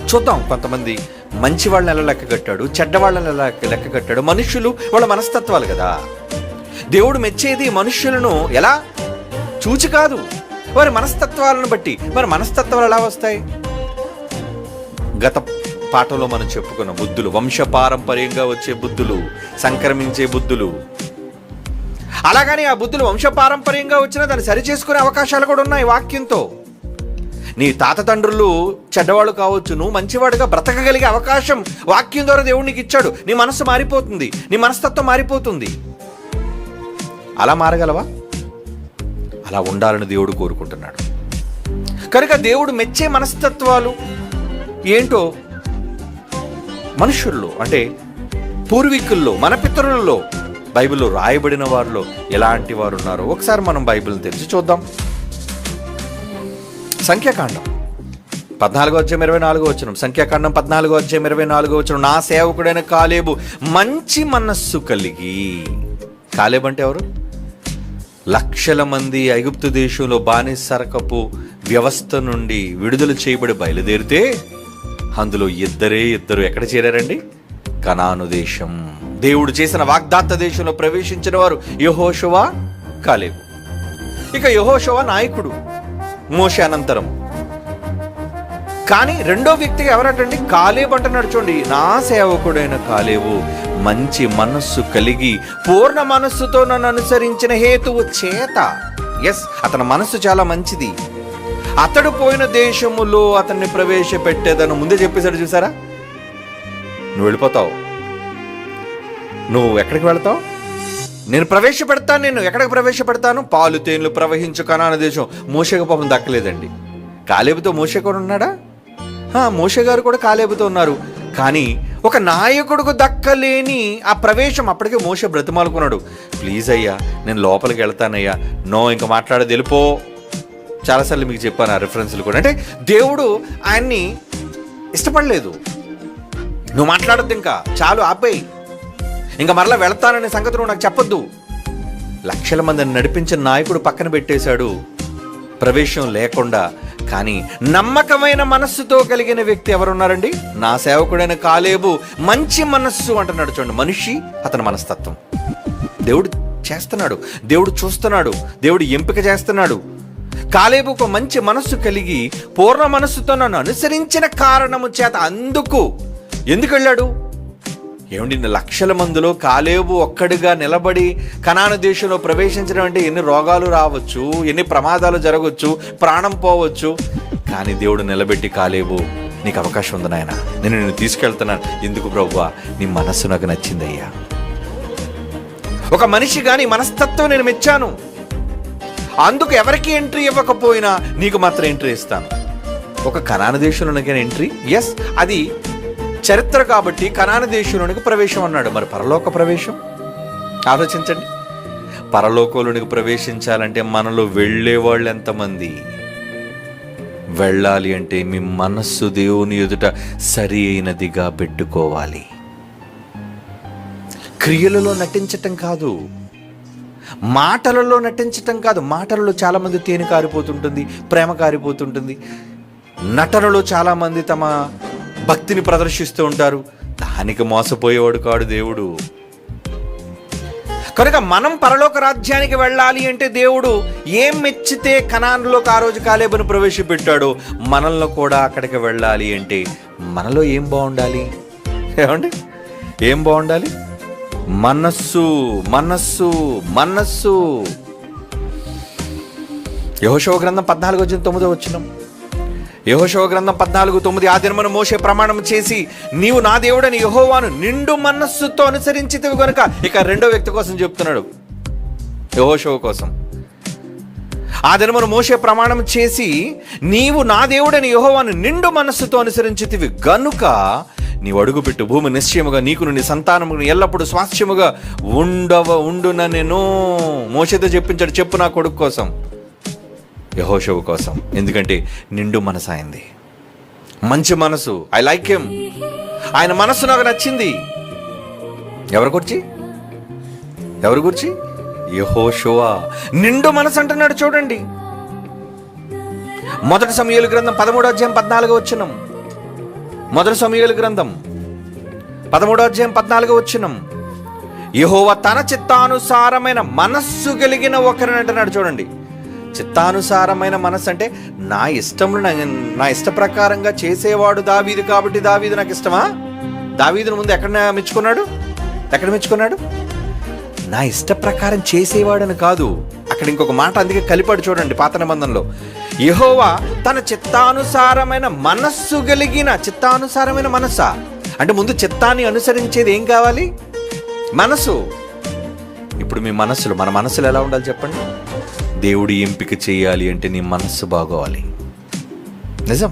చూద్దాం. కొంతమంది మంచి వాళ్ళని ఎలా లెక్కగట్టాడు, చెడ్డ వాళ్ళని ఎలా లెక్కగట్టాడు. మనుష్యులు వాళ్ళ మనస్తత్వాలు కదా. దేవుడు మెచ్చేది మనుష్యులను ఎలా చూచి కాదు, వారి మనస్తత్వాలను బట్టి. మరి మనస్తత్వాలు ఎలా వస్తాయి? గత పాఠంలో మనం చెప్పుకున్న బుద్ధులు, వంశపారంపర్యంగా వచ్చే బుద్ధులు, సంక్రమించే బుద్ధులు. అలాగని ఆ బుద్ధులు వంశపారంపర్యంగా వచ్చినా దాన్ని సరిచేసుకునే అవకాశాలు కూడా ఉన్నాయి వాక్యంతో. నీ తాత తండ్రులు చెడ్డవాళ్ళు కావచ్చు, నువ్వు మంచివాడుగా బ్రతకగలిగే అవకాశం వాక్యం ద్వారా దేవుడు నీకు ఇచ్చాడు. నీ మనస్సు మారిపోతుంది, నీ మనస్తత్వం మారిపోతుంది. అలా మారగలవా? అలా ఉండాలని దేవుడు కోరుకుంటున్నాడు. కనుక దేవుడు మెచ్చే మనస్తత్వాలు ఏంటో మనుషుల్లో, అంటే పూర్వీకుల్లో, మన పితరులలో, బైబిల్లో రాయబడిన వారిలో ఎలాంటి వారు ఉన్నారో ఒకసారి మనం బైబిల్ని తెరిచి చూద్దాం. సంఖ్యాకాండం 14:24. సంఖ్యాకాండం 14:24. నా సేవకుడైన కాలేబు మంచి మనస్సు కలిగి. కాలేబు అంటే ఎవరు? లక్షల మంది ఐగుప్తు దేశంలో బానిసరకపు వ్యవస్థ నుండి విడుదల చేయబడి బయలుదేరితే అందులో ఇద్దరు ఎక్కడ చేరారండి? కనాను దేశం, దేవుడు చేసిన వాగ్దాత్త దేశంలో ప్రవేశించిన వారు యెహోషువ, కాలేబు. ఇక యెహోషువ నాయకుడు మోషే అనంతరం. కానీ రెండో వ్యక్తి ఎవరటండి? కాలేబు అంటున్నాడు. చూడండి, నా సేవకుడైన కాలేబు మంచి మనస్సు కలిగి పూర్ణ మనస్సుతో నన్ను అనుసరించిన హేతువు చేత. ఎస్, అతని మనస్సు చాలా మంచిది. అతడు పోయిన దేశములో అతన్ని ప్రవేశపెట్టేదని ముందే చెప్పేశాడు. చూసారా? నువ్వు వెళ్ళిపోతావు. నువ్వు ఎక్కడికి వెళ్తావు? నేను ప్రవేశపెడతాను. నేను ఎక్కడికి ప్రవేశపెడతాను? పాలు తేనెలు ప్రవహించు కనాను దేశం. మోషేకు పాపం దక్కలేదండి. కాలేబుతో మోషే కూడా ఉన్నాడా? మోషే గారు కూడా కాలేబుతో ఉన్నారు. కానీ ఒక నాయకుడుకు దక్కలేని ఆ ప్రవేశం. అప్పటికే మోషే బ్రతిమాలుకున్నాడు, ప్లీజ్ అయ్యా నేను లోపలికి వెళ్తానయ్యా, నో ఇంకా మాట్లాడేది, వెళ్ళిపో. చాలాసార్లు మీకు చెప్పాను ఆ రిఫరెన్స్లు కూడా. అంటే దేవుడు ఆయన్ని ఇష్టపడలేదు. నువ్వు మాట్లాడొద్దు, ఇంకా చాలు, ఆపేయి, ఇంకా మరలా వెళ్తాననే సంగతి నువ్వు నాకు చెప్పొద్దు. లక్షల మందిని నడిపించిన నాయకుడు పక్కన పెట్టేశాడు ప్రవేశం లేకుండా. కానీ నమ్మకమైన మనస్సుతో కలిగిన వ్యక్తి ఎవరున్నారండి? నా సేవకుడైన కాలేబు మంచి మనస్సు అంటున్నాడు. చూడండి, మనిషి, అతని మనస్తత్వం దేవుడు చేస్తున్నాడు, దేవుడు చూస్తున్నాడు, దేవుడు ఎంపిక చేస్తున్నాడు. కాలేబు ఒక మంచి మనస్సు కలిగి పూర్ణ మనస్సుతో నన్ను అనుసరించిన కారణము చేత. ఎందుకు వెళ్ళాడు? ఏమండి, లక్షల మందిలో కాలేబు ఒక్కడిగా నిలబడి కనాను దేశంలో ప్రవేశించడం అంటే ఎన్ని రోగాలు రావచ్చు, ఎన్ని ప్రమాదాలు జరగవచ్చు, ప్రాణం పోవచ్చు. కానీ దేవుడు నిలబెట్టి, కాలేబు నీకు అవకాశం ఉంది నాయన, నేను తీసుకెళ్తున్నాను. ఎందుకు ప్రభువా? నీ మనస్సు నాకు నచ్చిందయ్యా. ఒక మనిషి కానీ మనస్తత్వం నేను మెచ్చాను, అందుకు ఎవరికి ఎంట్రీ ఇవ్వకపోయినా నీకు మాత్రం ఎంట్రీ ఇస్తాను. ఒక కనాను దేశంలోనికి ఎంట్రీ, ఎస్, అది చరిత్ర కాబట్టి కనాను దేశంలోనికి ప్రవేశం అన్నాడు. మరి పరలోక ప్రవేశం ఆలోచించండి. పరలోకంలోనికి ప్రవేశించాలంటే మనలో వెళ్ళేవాళ్ళు ఎంతమంది? వెళ్ళాలి అంటే మీ మనస్సు దేవుని ఎదుట సరి అయినదిగా పెట్టుకోవాలి. క్రియలలో నటించటం కాదు, మాటలలో నటించటం కాదు. మాటలలో చాలామంది తేనె కారిపోతుంటుంది, ప్రేమ కారిపోతుంటుంది. నటనలో చాలామంది తమ భక్తిని ప్రదర్శిస్తూ ఉంటారు. దానికి మోసపోయేవాడు కాడు దేవుడు. కనుక మనం పరలోక రాజ్యానికి వెళ్ళాలి అంటే దేవుడు ఏం మెచ్చితే కనానులోకి ఆ రోజు కాలేబును ప్రవేశపెట్టాడో మనల్లో కూడా అక్కడికి వెళ్ళాలి అంటే మనలో ఏం బాగుండాలి? ఏమండి, ఏం బాగుండాలి? మనస్సు, మనస్సు, మనస్సు. యెహోషువ గ్రంథం 14:9 యెహోషువ గ్రంథం 14:9 ఆ దినమున మోషే ప్రమాణం చేసి, నీవు నా దేవుడని యెహోవాను నిండు మనస్సుతో అనుసరించితివి గనుక. ఇక రెండో వ్యక్తి కోసం చెప్తున్నాడు, యెహోషువ కోసం. ఆ దినమున మోషే ప్రమాణం చేసి, నీవు నా దేవుడని యెహోవాను నిండు మనస్సుతో అనుసరించితివి గనుక నీవు అడుగుపెట్టు భూమి నిశ్చయముగా నీకును నీ సంతానమును ఎల్లప్పుడూ స్వాస్థ్యముగా ఉండున నేను. మోషేతో చెప్పించాడు, చెప్పు నా కొడుకు కోసం, యెహోషువ కోసం. ఎందుకంటే నిండు మనసు అయింది, మంచి మనసు. ఐ లైక్ హిమ్, ఆయన మనస్సు నాకు నచ్చింది. ఎవరి గురించి? యెహోషువ. నిండు మనసు అంటున్నాడు చూడండి. మొదటి సమూయేలు గ్రంథం 13:14 మొదటి సమూయేలు గ్రంథం 13:14 యెహోవా తన చిత్తానుసారమైన మనస్సు కలిగిన ఒకరిని అంటున్నాడు చూడండి. చిత్తానుసారమైన మనస్సు అంటే నా ఇష్టంలో, నా ఇష్ట ప్రకారంగా చేసేవాడు దావీదు కాబట్టి దావీదు నాకు ఇష్టమా? దావీదును ముందు ఎక్కడ మెచ్చుకున్నాడు? నా ఇష్ట ప్రకారం చేసేవాడని కాదు. అక్కడ ఇంకొక మాట అందుకే కలిపాడు చూడండి పాత నిబంధనలో. యెహోవా తన చిత్తానుసారమైన మనస్సు కలిగిన. చిత్తానుసారమైన మనస్సా అంటే ముందు చిత్తాన్ని అనుసరించేది ఏం కావాలి? మనసు. ఇప్పుడు మీ మనస్సులో, మన మనస్సులు ఎలా ఉండాలి చెప్పండి? దేవుడు ఎంపిక చేయాలి అంటే నీ మనస్సు బాగోవాలి. నిజం.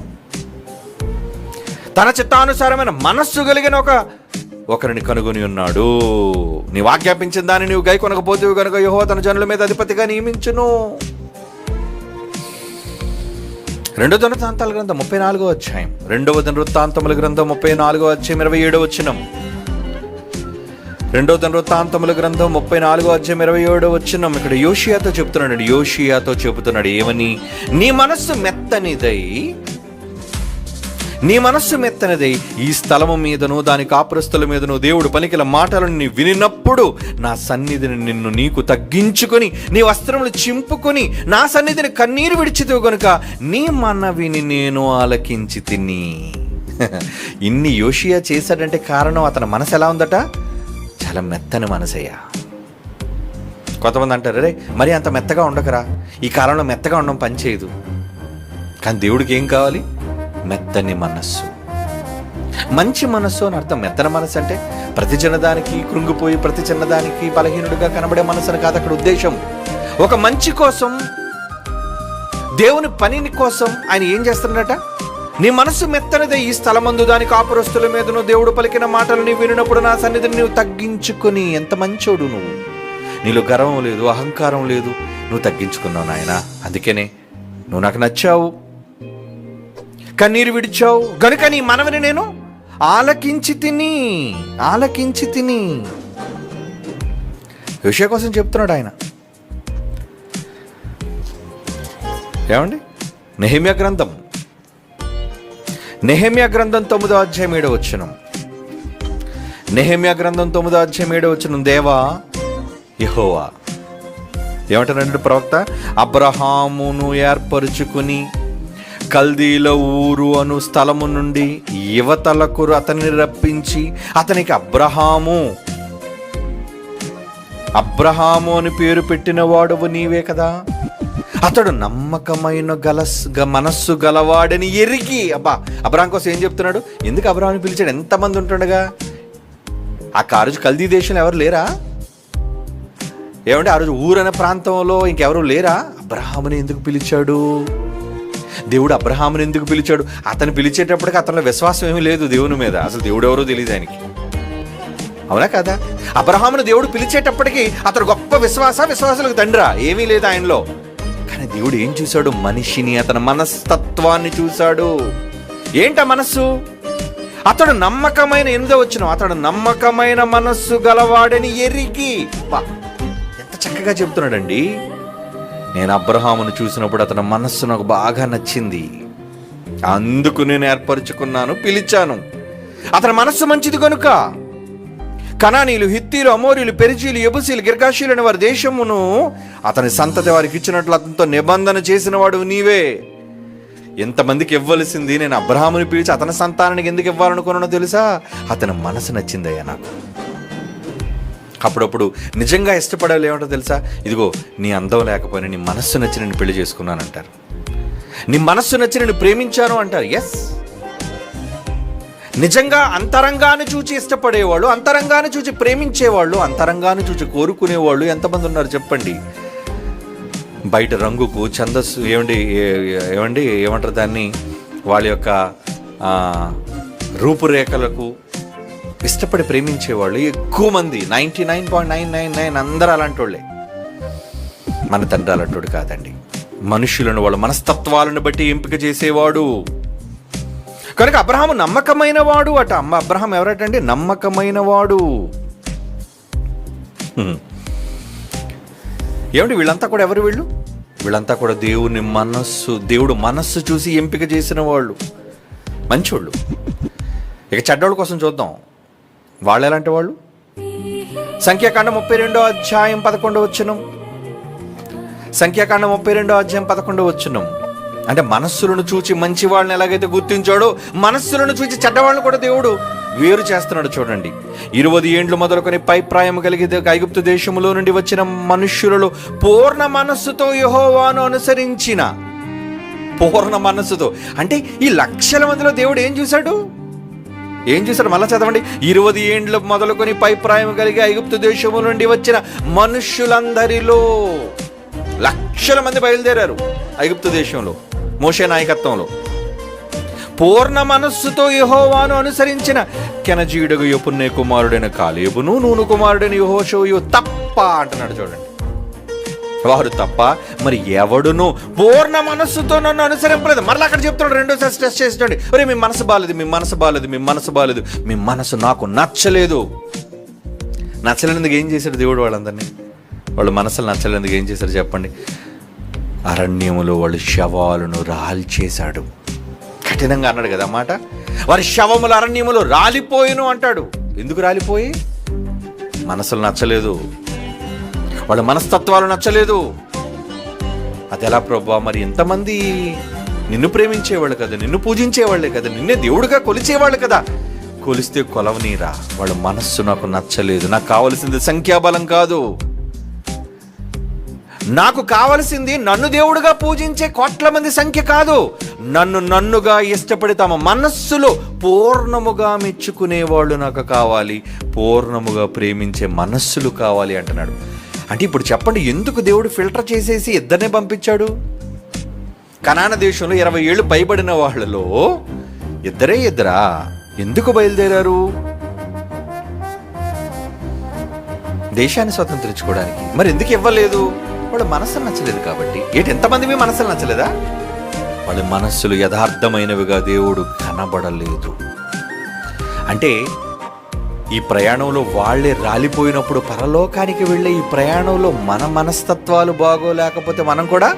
తన చిత్తానుసారమైన మనస్సు కలిగిన ఒకరిని కనుగొని ఉన్నాడు. నీవు ఆజ్ఞాపించిన దాన్ని నీవు గైకొనకపోతేవి కనుక యెహోవా తన జనుల మీద అధిపతిగా నియమించును. 2వ దినవృత్తాంతాల గ్రంథం 34వ అధ్యాయం 2వ దినవృత్తాంతముల గ్రంథం 34వ అధ్యాయం 27వ వచనం 2వ దినవృత్తాంతముల గ్రంథం 34వ అధ్యాయం 27వ వచనం. ఇక్కడ యోషియాతో చెబుతున్నాడు ఏమని? నీ మనస్సు మెత్తనిదై ఈ స్థలము మీదను దాని కాపురస్తుల మీదను దేవుడు పలికిన మాటలను నీ వినినప్పుడు నా సన్నిధిని నీకు తగ్గించుకొని నీ వస్త్రములు చింపుకొని నా సన్నిధిని కన్నీరు విడిచితివి గనుక నీ మనవిని నేను ఆలకించి తిని. ఇన్ని యోషియా చేశాడంటే కారణం అతని మనసు ఎలా ఉందట? చాలా మెత్తని మనసయ్యా. కొంతమంది అంటారు, రే మరి అంత మెత్తగా ఉండకరా, ఈ కాలంలో మెత్తగా ఉండడం పని చేయదు. కానీ దేవుడికి ఏం కావాలి? మెత్తని మనస్సు, మంచి మనస్సు అని అర్థం. మెత్తని మనస్సు అంటే ప్రతి చిన్నదానికి కృంగిపోయి ప్రతి చిన్నదానికి బలహీనుడిగా కనబడే మనస్సు అని కాదు అక్కడ ఉద్దేశం. ఒక మంచి కోసం, దేవుని పనిని కోసం ఆయన ఏం చేస్తున్నాడట? నీ మనస్సు మెత్తనిదే ఈ స్థలమందు దాని కాపురస్తుల మీదను దేవుడు పలికిన మాటలు నీవు వినినప్పుడు నా సన్నిధిని నీవు తగ్గించుకుని. ఎంత మంచోడు నువ్వు, నీలో గర్వం లేదు, అహంకారం లేదు, నువ్వు తగ్గించుకున్నావు నాయన. అందుకనే నువ్వు నాకు నచ్చావు, కన్నీరు విడిచావు గనుక నీ మనవిని నేను ఆలకించి తిని. యోషియా కోసం చెప్తున్నాడు ఆయన. ఏమండి? నెహెమ్యా గ్రంథం 9వ అధ్యాయం 7వ వచనం. నెహెమ్యా గ్రంథం 9వ అధ్యాయం 7వ వచనం. దేవా యెహోవా ఏమంటారంటే ప్రవక్త, అబ్రహామును ఏర్పరుచుకుని కల్దీల ఊరు అను స్థలము నుండి యువతలకు అతన్ని రప్పించి అతనికి అబ్రహాము అని పేరు పెట్టిన వాడవు నీవే కదా. అతడు నమ్మకమైన మనస్సు గలవాడని ఎరిగి. అబ్బా, అబ్రహాం కోసం ఏం చెప్తున్నాడు? ఎందుకు అబ్రహాంని పిలిచాడు? ఎంతమంది ఉంటుండగా? ఆ రోజు కల్దీ దేశంలో ఎవరు లేరా? ఏమంటే ఆ రోజు ఊరనే ప్రాంతంలో ఇంకెవరు లేరా? అబ్రహాముని ఎందుకు పిలిచాడు దేవుడు? అబ్రహాముని ఎందుకు పిలిచాడు? అతను పిలిచేటప్పటికి అతనిలో విశ్వాసం ఏమీ లేదు దేవుని మీద. అసలు దేవుడు ఎవరో తెలియదు ఆయనకి, అవునా కదా? అబ్రహాముని దేవుడు పిలిచేటప్పటికి అతను గొప్ప విశ్వాసాలకు తండ్రా? ఏమీ లేదు ఆయనలో. కానీ దేవుడు ఏం చూశాడు? మనిషిని, అతని మనస్తత్వాన్ని చూశాడు. ఏంట మనస్సు? అతడు నమ్మకమైన, అతడు నమ్మకమైన మనస్సు గలవాడని ఎరిగి. ఎంత చక్కగా చెబుతున్నాడండి. నేను అబ్రహామును చూసినప్పుడు అతని మనస్సు నాకు బాగా నచ్చింది, అందుకు నేను ఏర్పరచుకున్నాను, పిలిచాను. అతని మనస్సు మంచిది కనుక. కనానీయులు, హిత్తీలు, అమోరీలు, పెరిజీలు, యెబూసీలు, గిర్గాషీలు అనే వారి దేశమును అతని సంతతి వారికి ఇచ్చినట్లు అతనితో నిబంధన చేసిన వాడు నీవే. ఎంతమందికి ఇవ్వవలసింది నేను అబ్రహాముని పిలిచి అతని సంతానానికి ఎందుకు ఇవ్వాలనుకున్నానో తెలుసా? అతని మనసు నచ్చిందయ్యా నాకు. అప్పుడప్పుడు నిజంగా ఇష్టపడాలి ఏమంటో తెలుసా? ఇదిగో, నీ అందం లేకపోయినా నీ మనస్సు నచ్చి నేను పెళ్లి చేసుకున్నాను అంటారు. నీ మనస్సు నచ్చి నేను ప్రేమించాను అంటారు. ఎస్, నిజంగా అంతరంగాన్ని చూచి ఇష్టపడేవాళ్ళు, అంతరంగాన్ని చూచి ప్రేమించేవాళ్ళు, అంతరంగాన్ని చూచి కోరుకునేవాళ్ళు ఎంతమంది ఉన్నారు చెప్పండి? బయట రంగుకు, ఛందస్సు, ఏమంటారు దాన్ని, వాళ్ళ యొక్క రూపురేఖలకు ఇష్టపడి ప్రేమించేవాళ్ళు ఎక్కువ మంది. 99.999 అందరూ అలాంటి వాళ్ళే. మన తండ్రి అలాంటి కాదండి. మనుషులను వాళ్ళ మనస్తత్వాలను బట్టి ఎంపిక చేసేవాడు కనుక అబ్రహాము నమ్మకమైన వాడు అట. అబ్రహాం ఎవరటండి? నమ్మకమైన వాడు. ఏమండి వీళ్ళంతా కూడా ఎవరు? వీళ్ళంతా కూడా దేవుడు మనస్సు చూసి ఎంపిక చేసిన వాళ్ళు, మంచోళ్ళు. ఇక చెడ్డోళ్ళ కోసం చూద్దాం. వాళ్ళు ఎలాంటి వాళ్ళు? సంఖ్యాకాండం 32వ అధ్యాయం 11వ వచనం. సంఖ్యాకాండం 32వ అధ్యాయం 11వ వచనం. అంటే మనస్సులను చూచి మంచి వాళ్ళని ఎలాగైతే గుర్తించాడో, మనస్సులను చూచి చెడ్డవాళ్ళని కూడా దేవుడు వేరు చేస్తున్నాడు. చూడండి, 20 ఏండ్లు మొదలుకొని పై ప్రాయం కలిగి ఐగుప్తు దేశములో నుండి వచ్చిన మనుష్యులలో పూర్ణ మనస్సుతో యెహోవాను అనుసరించిన, పూర్ణ మనస్సుతో అంటే ఈ లక్షల మందిలో దేవుడు ఏం చూశాడు? మళ్ళా చదవండి. 20 ఏండ్లు మొదలుకొని పై ప్రాయం కలిగి ఐగుప్తు దేశము నుండి వచ్చిన మనుష్యులందరిలో లక్షల మంది బయలుదేరారు ఐగుప్తు దేశంలో మోషే నాయకత్వంలో. పూర్ణ మనస్సుతో యెహోవాను అనుసరించిన కెనజీయుడగు యెఫున్నె కుమారుడైన కాలేబును, నూను కుమారుడైన యెహోషువ తప్ప అంటున్నాడు. చూడండి, వారు తప్ప మరి ఎవడును పూర్ణ మనస్సుతో నన్ను అనుసరింపలేదు. మరలా అక్కడ చెప్తున్నాడు, రెండోసారి స్ట్రెస్ చేసి, ఒరే మీ మనసు బాలేదు, మీ మనసు నాకు నచ్చలేదు. నచ్చలేందుకు ఏం చేశాడు దేవుడు? వాళ్ళందరినీ, వాళ్ళు మనసులు నచ్చలేందుకు ఏం చేశారు చెప్పండి? అరణ్యములో వాళ్ళు శవాలను రాల్చేశాడు. కఠినంగా అన్నాడు కదా మాట. వారి శవములు అరణ్యములో రాలిపోయిను అంటాడు. ఎందుకు రాలిపోయి? మనసులు నచ్చలేదు, వాళ్ళ మనస్తత్వాలు నచ్చలేదు. అది ఎలా ప్రభా? మరి ఎంతమంది నిన్ను ప్రేమించేవాళ్ళు కదా, నిన్ను పూజించేవాళ్లే కదా, నిన్నే దేవుడుగా కొలిచేవాళ్ళు కదా, కొలిస్తే కొలవనీరా. వాళ్ళ మనస్సు నాకు నచ్చలేదు. నాకు కావలసింది సంఖ్యాబలం కాదు, నాకు కావలసింది నన్ను దేవుడుగా పూజించే కోట్ల మంది సంఖ్య కాదు. నన్నుగా ఇష్టపడి తమ మనస్సులో పూర్ణముగా మెచ్చుకునేవాళ్ళు నాకు కావాలి, పూర్ణముగా ప్రేమించే మనస్సులు కావాలి అంటున్నాడు. అంటే ఇప్పుడు చెప్పండి, ఎందుకు దేవుడు ఫిల్టర్ చేసేసి ఇద్దరినే పంపించాడు? కనాన దేశంలో 20 ఏళ్ళు పైబడిన వాళ్ళలో ఇద్దరా? ఎందుకు బయలుదేరారు? దేశాన్ని స్వతంత్రించుకోవడానికి. మరి ఎందుకు ఇవ్వలేదు? వాళ్ళ మనస్సులు నచ్చలేదు కాబట్టి. ఎంతమంది మీ మనస్సులు నచ్చలేదా? వాళ్ళ మనస్సులు యథార్థమైనవిగా దేవుడు కనబడలేదు. అంటే ఈ ప్రయాణంలో వాళ్ళే రాలిపోయినప్పుడు పరలోకానికి వెళ్ళే ఈ ప్రయాణంలో మన మనస్తత్వాలు బాగోలేకపోతే మనం కూడా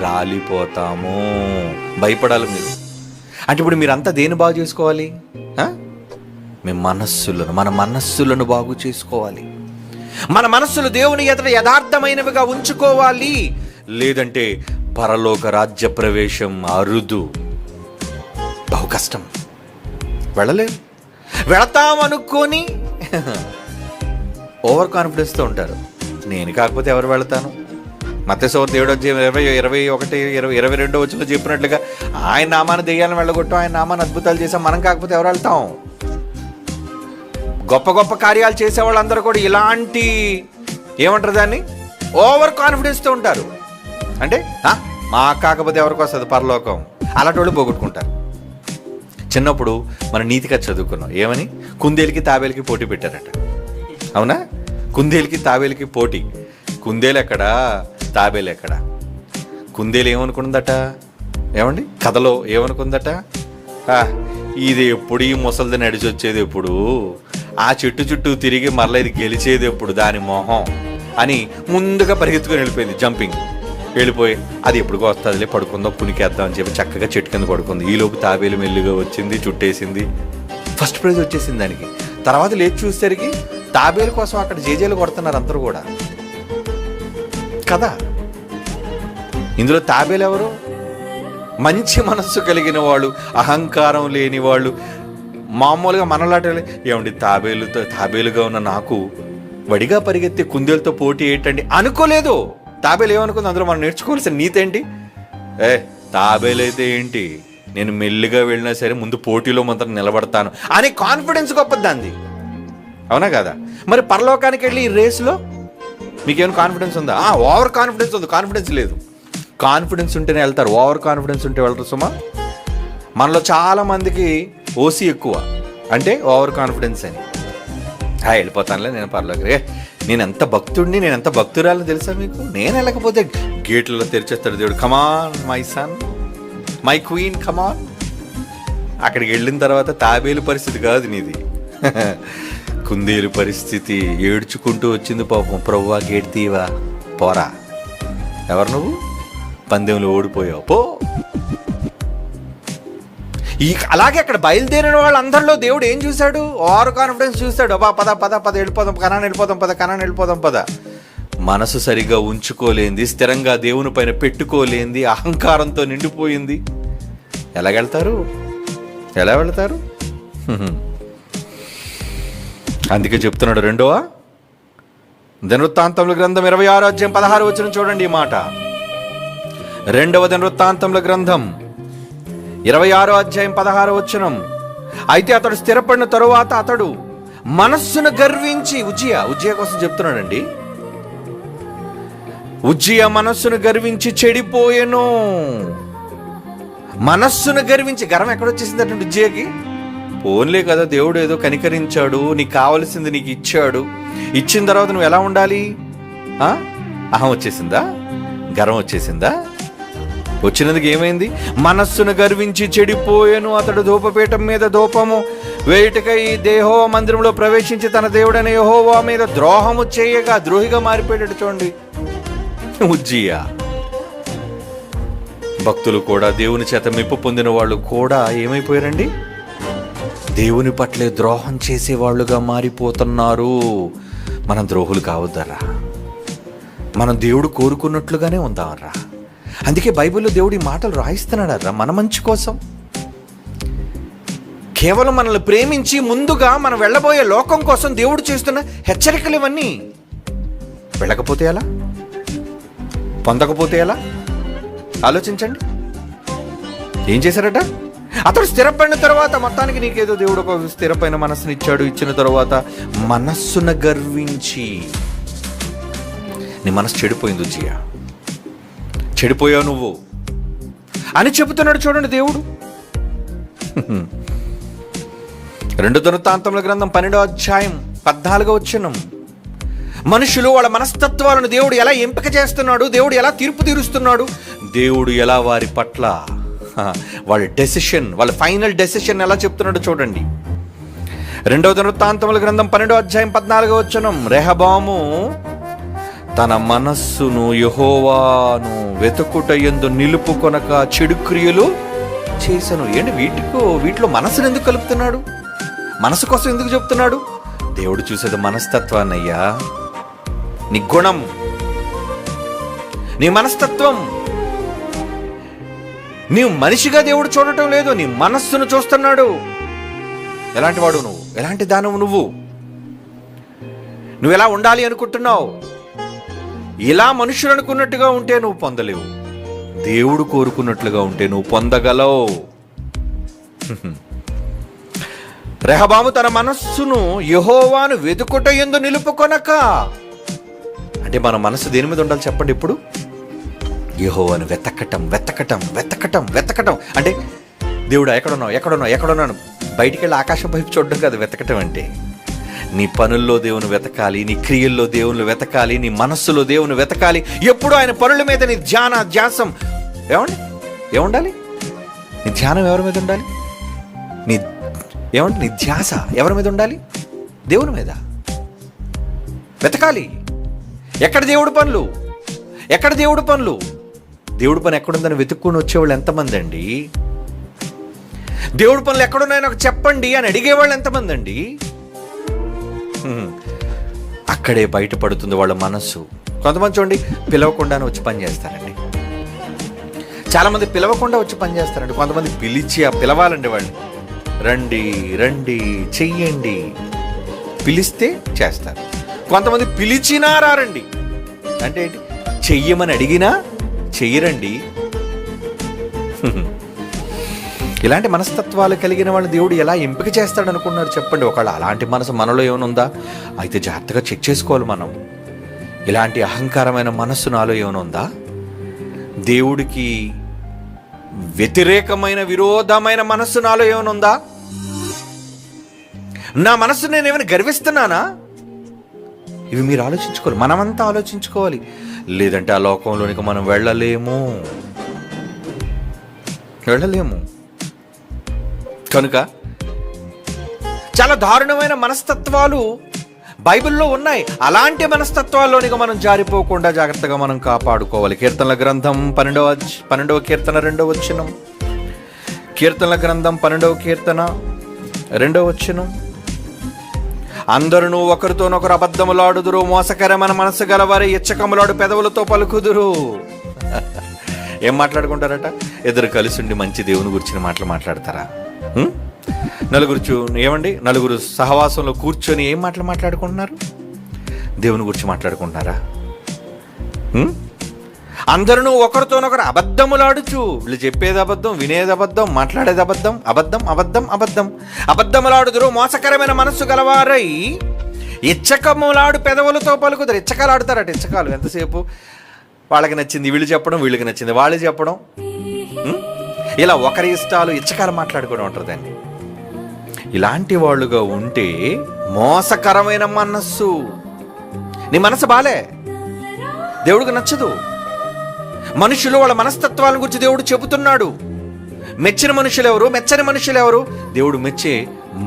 రాలిపోతాము. భయపడాలి మీరు. అంటే ఇప్పుడు మీరంతా దేన్ని బాగు చేసుకోవాలి? మన మనస్సులను బాగు చేసుకోవాలి. మన మనస్సులు దేవుని ఎదుట యథార్థమైనవిగా ఉంచుకోవాలి. లేదంటే పరలోక రాజ్య ప్రవేశం అరుదు, బహు కష్టం. వెళతామనుకొని ఓవర్ కాన్ఫిడెన్స్తో ఉంటారు. నేను కాకపోతే ఎవరు వెళతాను, మత్తయి సువార్త 7:21-22 వచనంలో చెప్పినట్లుగా ఆయన నామాన్ని దెయ్యాలను వెళ్ళగొట్టాం, ఆయన నామాన్ని అద్భుతాలు చేసాం. మనం కాకపోతే ఎవరు వెళ్తాం? గొప్ప గొప్ప కార్యాలు చేసే వాళ్ళందరూ కూడా ఇలాంటి ఏమంటారు దాన్ని, ఓవర్ కాన్ఫిడెన్స్తో ఉంటారు. అంటే మా కాకపోతే ఎవరికి వస్తుంది పరలోకం, అలాంటి వాళ్ళు పోగొట్టుకుంటారు. చిన్నప్పుడు మన నీతిగా చదువుకున్నాం, ఏమని? కుందేలుకి తాబేలుకి పోటీ పెట్టారట. అవునా? కుందేలుకి తాబేలుకి పోటీ. కుందేలు ఎక్కడా, తాబేలు ఎక్కడా? కుందేలు ఏమనుకుందట, ఏమండి కథలో ఏమనుకుందట, ఇది ఎప్పుడు ఈ ముసలిది నడిచి వచ్చేది ఎప్పుడు, ఆ చెట్టు చుట్టూ తిరిగి మరలా ఇది గెలిచేది ఎప్పుడు దాని మొహం అని ముందుగా పరిగెత్తుకొని వెళ్ళిపోయింది. జంపింగ్ వెళ్ళిపోయి అది ఎప్పుడుకో వస్తుందిలే, పడుకుందాం పునికేద్దాం అని చెప్పి చక్కగా చెట్టు కింద పడుకుంది. ఈలోపు తాబేలు మెల్లిగా వచ్చింది, చుట్టేసింది, ఫస్ట్ ప్రైజ్ వచ్చేసింది దానికి. తర్వాత లేచి చూసేసరికి తాబేలు కోసం అక్కడ జేజేలు కొడుతున్నారు అందరూ కూడా కదా. ఇందులో తాబేలు ఎవరు? మంచి మనస్సు కలిగిన వాళ్ళు, అహంకారం లేని వాళ్ళు, మామూలుగా మనలాట. ఏమండి తాబేలుగా ఉన్న నాకు వడిగా పరిగెత్తే కుందేలతో పోటీ ఏంటండి అనుకోలేదు. తాబేలు ఏమనుకుంది? అందులో మనం నేర్చుకోవాల్సిన నీతి ఏంటి? తాబేలు అయితే ఏంటి, నేను మెల్లిగా వెళ్ళినా సరే ముందు పోటీలో మొత్తం నిలబడతాను అనే కాన్ఫిడెన్స్ గొప్పది అంది. అవునా కదా? మరి పరలోకానికి వెళ్ళి ఈ రేసులో మీకేమైనా కాన్ఫిడెన్స్ ఉందా? ఓవర్ కాన్ఫిడెన్స్ ఉంది, కాన్ఫిడెన్స్ లేదు. కాన్ఫిడెన్స్ ఉంటేనే వెళ్తారు, ఓవర్ కాన్ఫిడెన్స్ ఉంటే వెళ్ళరు సుమా. మనలో చాలా మందికి ఓసీ ఎక్కువ, అంటే ఓవర్ కాన్ఫిడెన్స్ అని. వెళ్ళిపోతానులే నేను పరలోకి, నేను ఎంత భక్తుడిని, నేను ఎంత భక్తురాలని తెలుసా మీకు? నేను వెళ్ళకపోతే గేట్లలో తెరిచేస్తాడు దేవుడు. Come on my son, my queen, come on. అక్కడికి వెళ్ళిన తర్వాత తాబేలు పరిస్థితి కాదు నీది, కుందేలు పరిస్థితి. ఏడ్చుకుంటూ వచ్చింది పాపం. ప్రభువా గేట్ తీవా, పోరా. ఎవరు నువ్వు? పందెంలో ఓడిపోయావు, పో. అలాగే అక్కడ బయలుదేరిన వాళ్ళందరిలో దేవుడు ఏం చూశాడు? ఓవర్ కాన్ఫిడెన్స్ చూశాడు. పద పద పద వెళ్ళిపోదాం, కనాన్ వెళ్ళిపోదాం పద. మనసు సరిగ్గా ఉంచుకోలేంది, స్థిరంగా దేవుని పైన పెట్టుకోలేంది, అహంకారంతో నిండిపోయింది. ఎలా వెళ్తారు? అందుకే చెప్తున్నాడు. రెండవ దినవృత్తాంతముల గ్రంథం 26:16 చూడండి ఈ మాట. రెండవ దినవృత్తాంతముల గ్రంథం 26:16. అయితే అతడు స్థిరపడిన తరువాత అతడు మనస్సును గర్వించి, ఉజ్జియా కోసం చెప్తున్నాడండి. ఉజ్జియా మనస్సును గర్వించి చెడిపోయెను. మనస్సును గర్వించి, గర్వం ఎక్కడొచ్చేసింది అంటే ఉజ్జియాకి? పోన్లే కదా, దేవుడు ఏదో కనికరించాడు, నీకు కావలసింది నీకు ఇచ్చాడు. ఇచ్చిన తర్వాత నువ్వు ఎలా ఉండాలి? అహం వచ్చేసిందా? గర్వం వచ్చేసిందా? వచ్చినందుకు ఏమైంది? మనస్సును గర్వించి చెడిపోయెను. అతడు ధూపపీఠం మీద ధూపము వేయుటకై యెహోవా మందిరంలో ప్రవేశించి తన దేవుడైన యెహోవా మీద ద్రోహము చేయగా ద్రోహిగా మారిపోయాడు. చూడండి ఉజ్జియా. భక్తులు కూడా, దేవుని చేత మెప్పు పొందిన వాళ్ళు కూడా ఏమైపోయారండి? దేవుని పట్లే ద్రోహం చేసేవాళ్ళుగా మారిపోతున్నారు. మనం ద్రోహులు కావద్దరా, మనం దేవుడు కోరుకున్నట్లుగానే ఉందామరా. అందుకే బైబిల్లో దేవుడు ఈ మాటలు రాయిస్తున్నాడరా మన మంచి కోసం. కేవలం మనల్ని ప్రేమించి ముందుగా మనం వెళ్ళబోయే లోకం కోసం దేవుడు చేస్తున్న హెచ్చరికలు ఇవన్నీ. వెళ్ళకపోతే ఎలా? పొందకపోతే ఎలా? ఆలోచించండి. ఏం చేశారట? అతడు స్థిరపడిన తర్వాత, మొత్తానికి నీకేదో దేవుడు ఒక స్థిరపైన మనస్సుని ఇచ్చాడు. ఇచ్చిన తర్వాత మనస్సును గర్వించి, నీ మనసు చెడిపోయింది ఉజ్జియా, చెడిపోయావు నువ్వు అని చెబుతున్నాడు. చూడండి దేవుడు. 2 దినవృత్తాంతముల గ్రంథం 12:14. మనుషులు వాళ్ళ మనస్తత్వాలను దేవుడు ఎలా ఎంపిక చేస్తున్నాడు, దేవుడు ఎలా తీర్పు తీరుస్తున్నాడు, దేవుడు ఎలా వారి పట్ల వాళ్ళ డెసిషన్, వాళ్ళ ఫైనల్ డెసిషన్ ఎలా చెప్తున్నాడు చూడండి. 2 దినవృత్తాంతముల గ్రంథం 12:14. రెహబాము తన మనస్సును యెహోవాను వెతుకుటయందు నిలుపుకొనక చెడు క్రియలు చేశాను. ఏంటి వీటిలో మనసును ఎందుకు కలుపుతున్నాడు? మనసు కోసం ఎందుకు చెప్తున్నాడు? దేవుడు చూసేది మనస్తత్వాన్ని అయ్యా, నీ గుణం, నీ మనస్తత్వం. నీవు మనిషిగా దేవుడు చూడటం లేదు, నీ మనస్సును చూస్తున్నాడు. ఎలాంటి వాడు నువ్వు? ఎలాంటి దానవు నువ్వు? నువ్వు ఎలా ఉండాలి అనుకుంటున్నావు? ఇలా మనుషులు అనుకున్నట్టుగా ఉంటే నువ్వు పొందలేవు. దేవుడు కోరుకున్నట్లుగా ఉంటే నువ్వు పొందగలవు. రెహబాము తన మనస్సును యెహోవాను వెతుకుట యందు నిలుపుకొనక, అంటే మన మనసు దేని మీద ఉండాలి చెప్పండి? ఇప్పుడు యెహోవాను వెతకటం వెతకటం వెతకటం వెతకటం. అంటే దేవుడు ఎక్కడున్నాను బయటికి వెళ్ళి ఆకాశం వైపు చూడడం కాదు వెతకటం అంటే. నీ పనుల్లో దేవుని వెతకాలి, నీ క్రియల్లో దేవుని వెతకాలి, నీ మనస్సులో దేవుని వెతకాలి. ఎప్పుడు ఆయన పనుల మీద నీ ధ్యాసం ఏముండాలి? నీ ధ్యానం ఎవరి మీద ఉండాలి? నీ ధ్యాస ఎవరి మీద ఉండాలి? దేవుని మీద వెతకాలి. ఎక్కడ దేవుడి పనులు? దేవుడి పని ఎక్కడుందని వెతుక్కుని వచ్చేవాళ్ళు ఎంతమంది అండి? దేవుడి పనులు ఎక్కడున్నాయో నాకు చెప్పండి అని అడిగేవాళ్ళు ఎంతమంది అండి? అక్కడే బయటపడుతుంది వాళ్ళ మనస్సు. కొంతమంది చూడండి, పిలవకుండానే వచ్చి పని చేస్తారండి. చాలామంది పిలవకుండా వచ్చి పని చేస్తారండి. కొంతమంది పిలిచి పిలవాలండి వాళ్ళు, రండి రండి చెయ్యండి, పిలిస్తే చేస్తారు. కొంతమంది పిలిచినా రారండి. అంటే ఏంటి? చెయ్యమని అడిగినా చెయ్యరండి. ఇలాంటి మనస్తత్వాలు కలిగిన వాళ్ళు దేవుడు ఎలా ఎంపిక చేస్తాడు అనుకున్నారు చెప్పండి? ఒకవేళ అలాంటి మనసు మనలో ఏమైనా అయితే జాగ్రత్తగా చెక్ చేసుకోవాలి మనం. ఇలాంటి అహంకారమైన మనస్సు నాలో ఏమైనా ఉందా? దేవుడికి వ్యతిరేకమైన విరోధమైన మనస్సు నాలో ఏమైనా ఉందా? నా మనస్సు నేను ఏమైనా గర్విస్తున్నానా? ఇవి మీరు ఆలోచించుకోవాలి, మనమంతా ఆలోచించుకోవాలి. లేదంటే ఆ లోకంలోనికి మనం వెళ్ళలేము. కనుక చాలా దారుణమైన మనస్తత్వాలు బైబిల్లో ఉన్నాయి. అలాంటి మనస్తత్వాల్లోనికి మనం జారిపోకుండా జాగ్రత్తగా మనం కాపాడుకోవాలి. కీర్తనల గ్రంథం 12వ కీర్తన 2వ వచనం. కీర్తనల గ్రంథం 12వ కీర్తన 2వ వచనం. అందరూ ఒకరితోనొకరు అబద్ధములాడుదురు, మోసకరమైన మనసు గలవారి ఇచ్చకములాడు పెదవులతో పలుకుదురు. ఏం మాట్లాడుకుంటారట? ఇద్దరు కలిసి ఉండి మంచి దేవుని గురించిన మాటలు మాట్లాడతారా? నలుగురు సహవాసంలో కూర్చొని ఏం మాటలు మాట్లాడుకుంటున్నారు? దేవుని గురించి మాట్లాడుకుంటున్నారా? అందరూ ఒకరితోనొకరు అబద్ధములాడుచు, వీళ్ళు చెప్పేది అబద్ధం, వినేది అబద్ధం, మాట్లాడేది అబద్ధం, అబద్ధములాడుదురు, మోసకరమైన మనస్సు గలవారై ఇచ్చకములాడు పెదవులతో పలుకుతారు. ఇచ్చకాలు ఆడుతారట. ఇచ్చకాలు ఎంతసేపు వాళ్ళకి నచ్చింది వీళ్ళు చెప్పడం, వీళ్ళకి నచ్చింది వాళ్ళు చెప్పడం. ఇలా ఒకరి ఇష్టాలు ఇచ్చకాలు మాట్లాడుకోవడం ఉంటుందండి. ఇలాంటి వాళ్ళుగా ఉంటే మోసకరమైన మనస్సు. నీ మనసు బాలే, దేవుడికి నచ్చదు. మనుషులు వాళ్ళ మనస్తత్వాల గురించి దేవుడు చెబుతున్నాడు. మెచ్చిన మనుషులు ఎవరు, మెచ్చని మనుషులు ఎవరు? దేవుడు మెచ్చే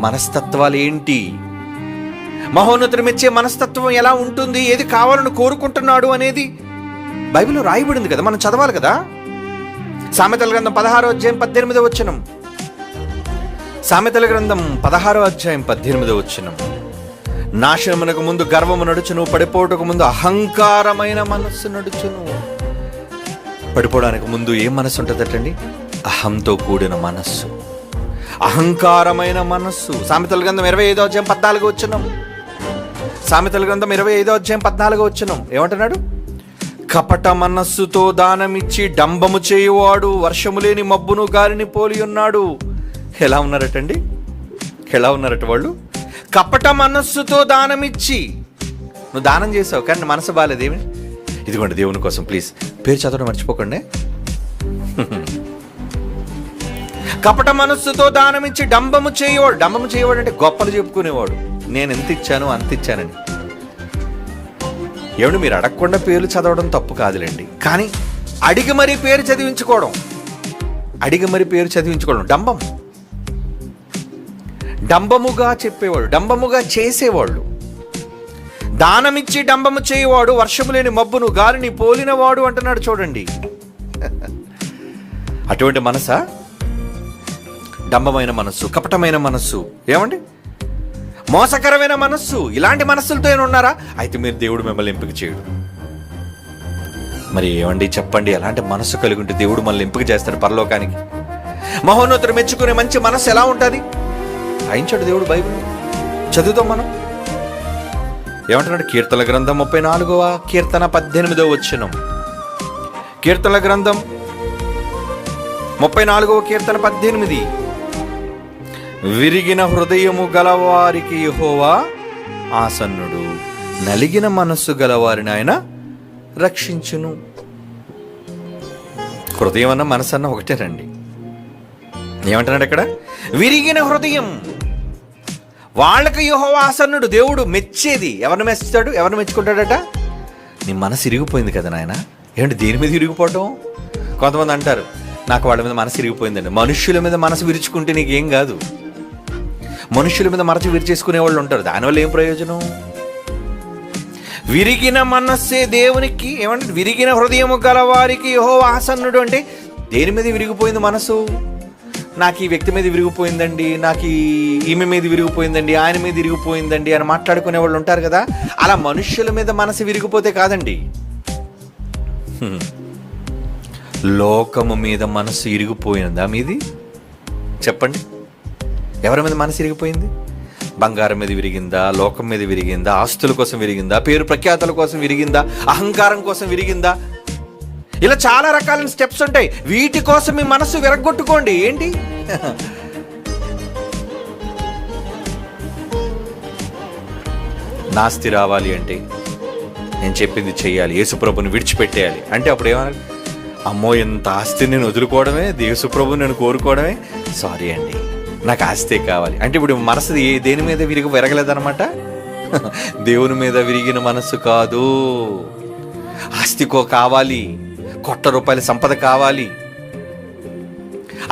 మనస్తత్వాలు ఏంటి? మహోన్నతుడు మెచ్చే మనస్తత్వం ఎలా ఉంటుంది, ఏది కావాలని కోరుకుంటున్నాడు అనేది బైబిల్లో రాయబడింది కదా, మనం చదవాలి కదా. సామెతల గ్రంథం 16వ అధ్యాయం 18వ వచనం. సామెతల గ్రంథం 16వ అధ్యాయం 18వ వచనం. నాశనమునకు ముందు గర్వము నడుచును, పడిపోవటకు ముందు అహంకారమైన మనస్సు నడుచును. పడిపోవడానికి ముందు ఏం మనస్సు ఉంటుందటండి? అహంతో కూడిన మనస్సు, అహంకారమైన మనస్సు. సామెతల గ్రంథం 25వ అధ్యాయం 14వ వచనం. సామెతల గ్రంథం 25వ అధ్యాయం 14వ వచనం ఏమంటున్నాడు? కపట మనస్సుతో దానమిచ్చి డంబము చేయువాడు వర్షము లేని మబ్బును గాలిని పోలి ఉన్నాడు. ఎలా ఉన్నారటండి? వాళ్ళు కపట మనస్సుతో దానమిచ్చి. నువ్వు దానం చేసావు కానీ మనసు బాగాలేదేమి? ఇదిగోండి దేవుని కోసం ప్లీజ్ పేరు చదవడం మర్చిపోకండి. కపట మనస్సుతో దానమిచ్చి డంబము చేయవాడు అంటే గొప్పలు చెప్పుకునేవాడు. నేను ఎంత ఇచ్చాను అంత ఇచ్చానని. ఏమండి, మీరు అడగకుండా పేర్లు చదవడం తప్పు కాదులేండి, కానీ అడిగి మరీ పేరు చదివించుకోవడం డంబముగా చెప్పేవాడు, డంబముగా చేసేవాళ్ళు. దానమిచ్చి డంబము చేయవాడు వర్షము లేని మబ్బును గాలిని పోలినవాడు అంటున్నాడు చూడండి. అటువంటి మనసా? డంబమైన మనస్సు, కపటమైన మనస్సు, ఏమండి మోసకరమైన మనస్సు. ఇలాంటి మనస్సులతో ఏమైనా ఉన్నారా? అయితే మీరు దేవుడు మిమ్మల్ని ఎంపిక చేయడు. మరి ఏమండి చెప్పండి, ఎలాంటి మనస్సు కలిగి ఉంటే దేవుడు మనల్ని ఎంపిక చేస్తాడు పరలోకానికి? మహోన్నతుడు మెచ్చుకునే మంచి మనస్సు ఎలా ఉంటుంది? రాయించాడు దేవుడు బైబిల్, చదువుతాం మనం. ఏమంటున్నాడు? కీర్తన గ్రంథం 34వ కీర్తన 18వ వచనం. కీర్తన గ్రంథం 34వ కీర్తన 18. విరిగిన హృదయము గలవారికి యెహోవా ఆసన్నుడు, నలిగిన మనస్సు గలవారిని ఆయన రక్షించును. హృదయం అన్న మనసు అన్న ఒకటేనండి. ఏమంటున్నాడు ఇక్కడ? విరిగిన హృదయం వాళ్ళకి యెహోవా ఆసన్నుడు. దేవుడు మెచ్చేది ఎవరిని మెచ్చుతాడు? ఎవరిని మెచ్చుకుంటాడట? నీ మనసు ఇరిగిపోయింది కదా నాయన. ఏమంటే దేని మీద ఇరిగిపోవటం? కొంతమంది అంటారు, నాకు వాళ్ళ మీద మనసు ఇరిగిపోయిందండి. మనుష్యుల మీద మనసు విరుచుకుంటే నీకేం కాదు. మనుష్యుల మీద మనసు విరిచేసుకునే వాళ్ళు ఉంటారు, దానివల్ల ఏం ప్రయోజనం? విరిగిన మనస్సే దేవునికి ఏమంటే విరిగిన హృదయము గలవారికి యెహోవా ఆసన్నుడు. అంటే దేని మీద విరిగిపోయింది మనసు? నాకు ఈ వ్యక్తి మీద విరిగిపోయిందండి, నాకు ఈమె మీద విరిగిపోయిందండి, ఆయన మీద విరిగిపోయిందండి అని మాట్లాడుకునే వాళ్ళు ఉంటారు కదా. అలా మనుష్యుల మీద మనసు విరిగిపోతే కాదండి, లోకము మీద మనసు ఇరిగిపోయిందా మీది? చెప్పండి, ఎవరి మీద మనసు ఇరిగిపోయింది? బంగారం మీద విరిగిందా? లోకం మీద విరిగిందా? ఆస్తుల కోసం విరిగిందా? పేరు ప్రఖ్యాతల కోసం విరిగిందా? అహంకారం కోసం విరిగిందా? ఇలా చాలా రకాలైన స్టెప్స్ ఉంటాయి. వీటి కోసం మీ మనసు విరగొట్టుకోండి. ఏంటి? నాస్తి రావాలి అంటే నేను చెప్పింది చెయ్యాలి, యేసుప్రభుని విడిచిపెట్టేయాలి అంటే అప్పుడు ఏమన్నా, అమ్మో ఎంత ఆస్తి నేను వదులుకోవడమే, యేసుప్రభుని నేను కోరుకోవడమే, సారీ అండి నాకు ఆస్తే కావాలి అంటే ఇప్పుడు మనసు దేని మీద విరగలేదనమాట. దేవుని మీద విరిగిన మనసు కాదు. ఆస్తికో కావాలి, ₹1,00,00,000 సంపద కావాలి.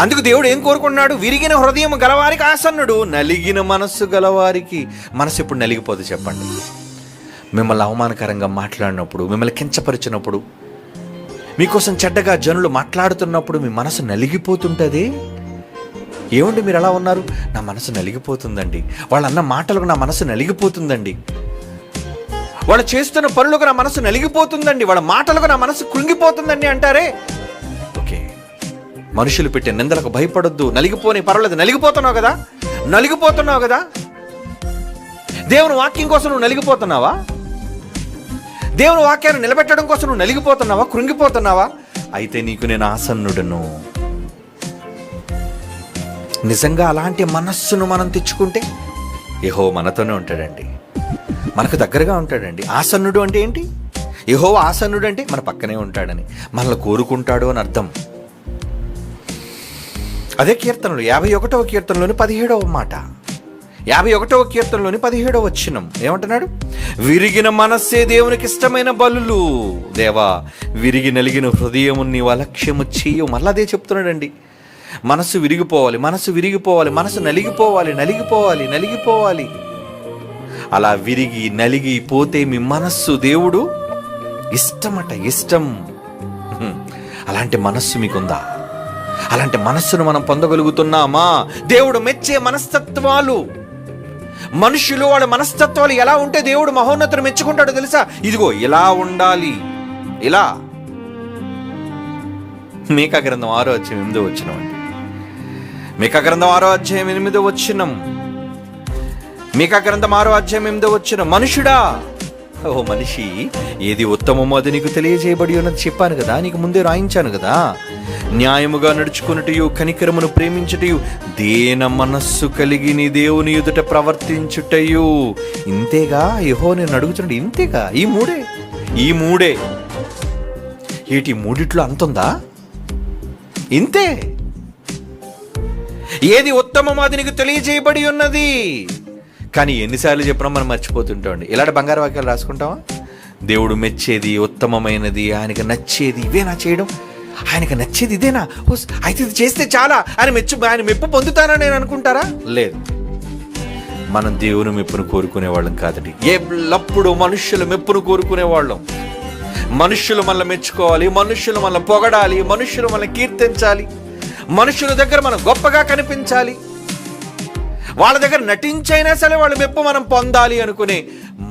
అందుకు దేవుడు ఏం కోరుకున్నాడు? విరిగిన హృదయం గలవారికి ఆసన్నుడు, నలిగిన మనస్సు గలవారికి. మనసు ఎప్పుడు నలిగిపోదు చెప్పండి? మిమ్మల్ని అవమానకరంగా మాట్లాడినప్పుడు, మిమ్మల్ని కించపరిచినప్పుడు, మీకోసం చెడ్డగా జనులు మాట్లాడుతున్నప్పుడు మీ మనసు నలిగిపోతుంటుంది. ఏమండి మీరు ఎలా ఉన్నారు? నా మనసు నలిగిపోతుందండి. వాళ్ళు అన్న మాటలకు నా మనసు నలిగిపోతుందండి. వాళ్ళు చేస్తున్న పనులకు నా మనసు నలిగిపోతుందండి. వాళ్ళ మాటలకు నా మనసు కృంగిపోతుందండి అంటారే. ఓకే, మనుషులు పెట్టే నిందలకు భయపడొద్దు, నలిగిపోని పర్వాలేదు. నలిగిపోతున్నావు కదా, నలిగిపోతున్నావు కదా. దేవుని వాక్యం కోసం నువ్వు నలిగిపోతున్నావా? దేవుని వాక్యాన్ని నిలబెట్టడం కోసం నువ్వు నలిగిపోతున్నావా, కృంగిపోతున్నావా? అయితే నీకు నేను ఆసన్నుడను. నిజంగా అలాంటి మనస్సును మనం తెచ్చుకుంటే యెహోవా మనతోనే ఉంటాడండి, మనకు దగ్గరగా ఉంటాడండి. ఆసన్నుడు అంటే ఏంటి? యెహోవా ఆసన్నుడు అంటే మన పక్కనే ఉంటాడని, మనల్ని కోరుకుంటాడు అని అర్థం. అదే కీర్తనలు 51వ కీర్తనలోని 17వ మాట, 51వ కీర్తనలోని 17వ వచనం ఏమంటున్నాడు? విరిగిన మనస్సే దేవునికి ఇష్టమైన బలులు. దేవా, విరిగి నలిగిన హృదయము నీవు అలక్ష్యము చేయవు. మళ్ళీ అదే చెప్తున్నాడండి. మనసు విరిగిపోవాలి, మనసు విరిగిపోవాలి, మనసు నలిగిపోవాలి, నలిగిపోవాలి, నలిగిపోవాలి. అలా విరిగి నలిగిపోతే మీ మనస్సు దేవుడు ఇష్టమట, ఇష్టం. అలాంటి మనస్సు మీకుందా? అలాంటి మనస్సును మనం పొందగలుగుతున్నామా? దేవుడు మెచ్చే మనస్తత్వాలు, మనుషులు వాళ్ళ మనస్తత్వాలు ఎలా ఉంటే దేవుడు మహోన్నతుడు మెచ్చుకుంటాడో తెలుసా? ఇదిగో ఇలా ఉండాలి, ఇలా. మీకా గ్రంథం 6వ అధ్యాయం 8వ వచనం అండి. మీకా గ్రంథం 6వ అధ్యాయం 8వ వచనం. మీకా గ్రంథం 6వ అధ్యాయం 8వ వచనం. మనుషుడా, ఓ మనిషి, ఏది ఉత్తమమో అది నీకు తెలియజేయబడి ఉన్నది చెప్పాను కదా, నీకు ముందే రాయించాను కదా. న్యాయముగా నడుచుకున్నటయు, కనికరమును ప్రేమించుటయు, దేన మనస్సు కలిగి నీ దేవుని ఎదుట ప్రవర్తించుటయు. ఇంతేగా యెహోవా నేను అడుగుతున్నాడు, ఇంతేగా. ఈ మూడే ఏటి మూడిట్లో అంతుందా? ఇంతే. ఏది ఉత్తమమో అది నీకు తెలియజేయబడి ఉన్నది. కానీ ఎన్నిసార్లు చెప్పినా మనం మర్చిపోతుంటామండి. ఇలాంటి బంగారు వాక్యాలు రాసుకుంటామా? దేవుడు మెచ్చేది, ఉత్తమమైనది, ఆయనకి నచ్చేది ఇవేనా చేయడం? ఆయనకి నచ్చేది ఇదేనా? అయితే ఇది చేస్తే చాలా ఆయన మెప్పు పొందుతానని నేను అనుకుంటారా? లేదు. మనం దేవుని మెప్పును కోరుకునే వాళ్ళం కాదండి. ఎల్లప్పుడూ మనుష్యుల మెప్పును కోరుకునే వాళ్ళం. మనుష్యులు మనల్ని మెచ్చుకోవాలి, మనుష్యులు మనల్ని పొగడాలి, మనుష్యులు మనల్ని కీర్తించాలి, మనుషుల దగ్గర మనం గొప్పగా కనిపించాలి, వాళ్ళ దగ్గర నటించైనా సరే వాళ్ళ మెప్పు మనం పొందాలి అనుకునే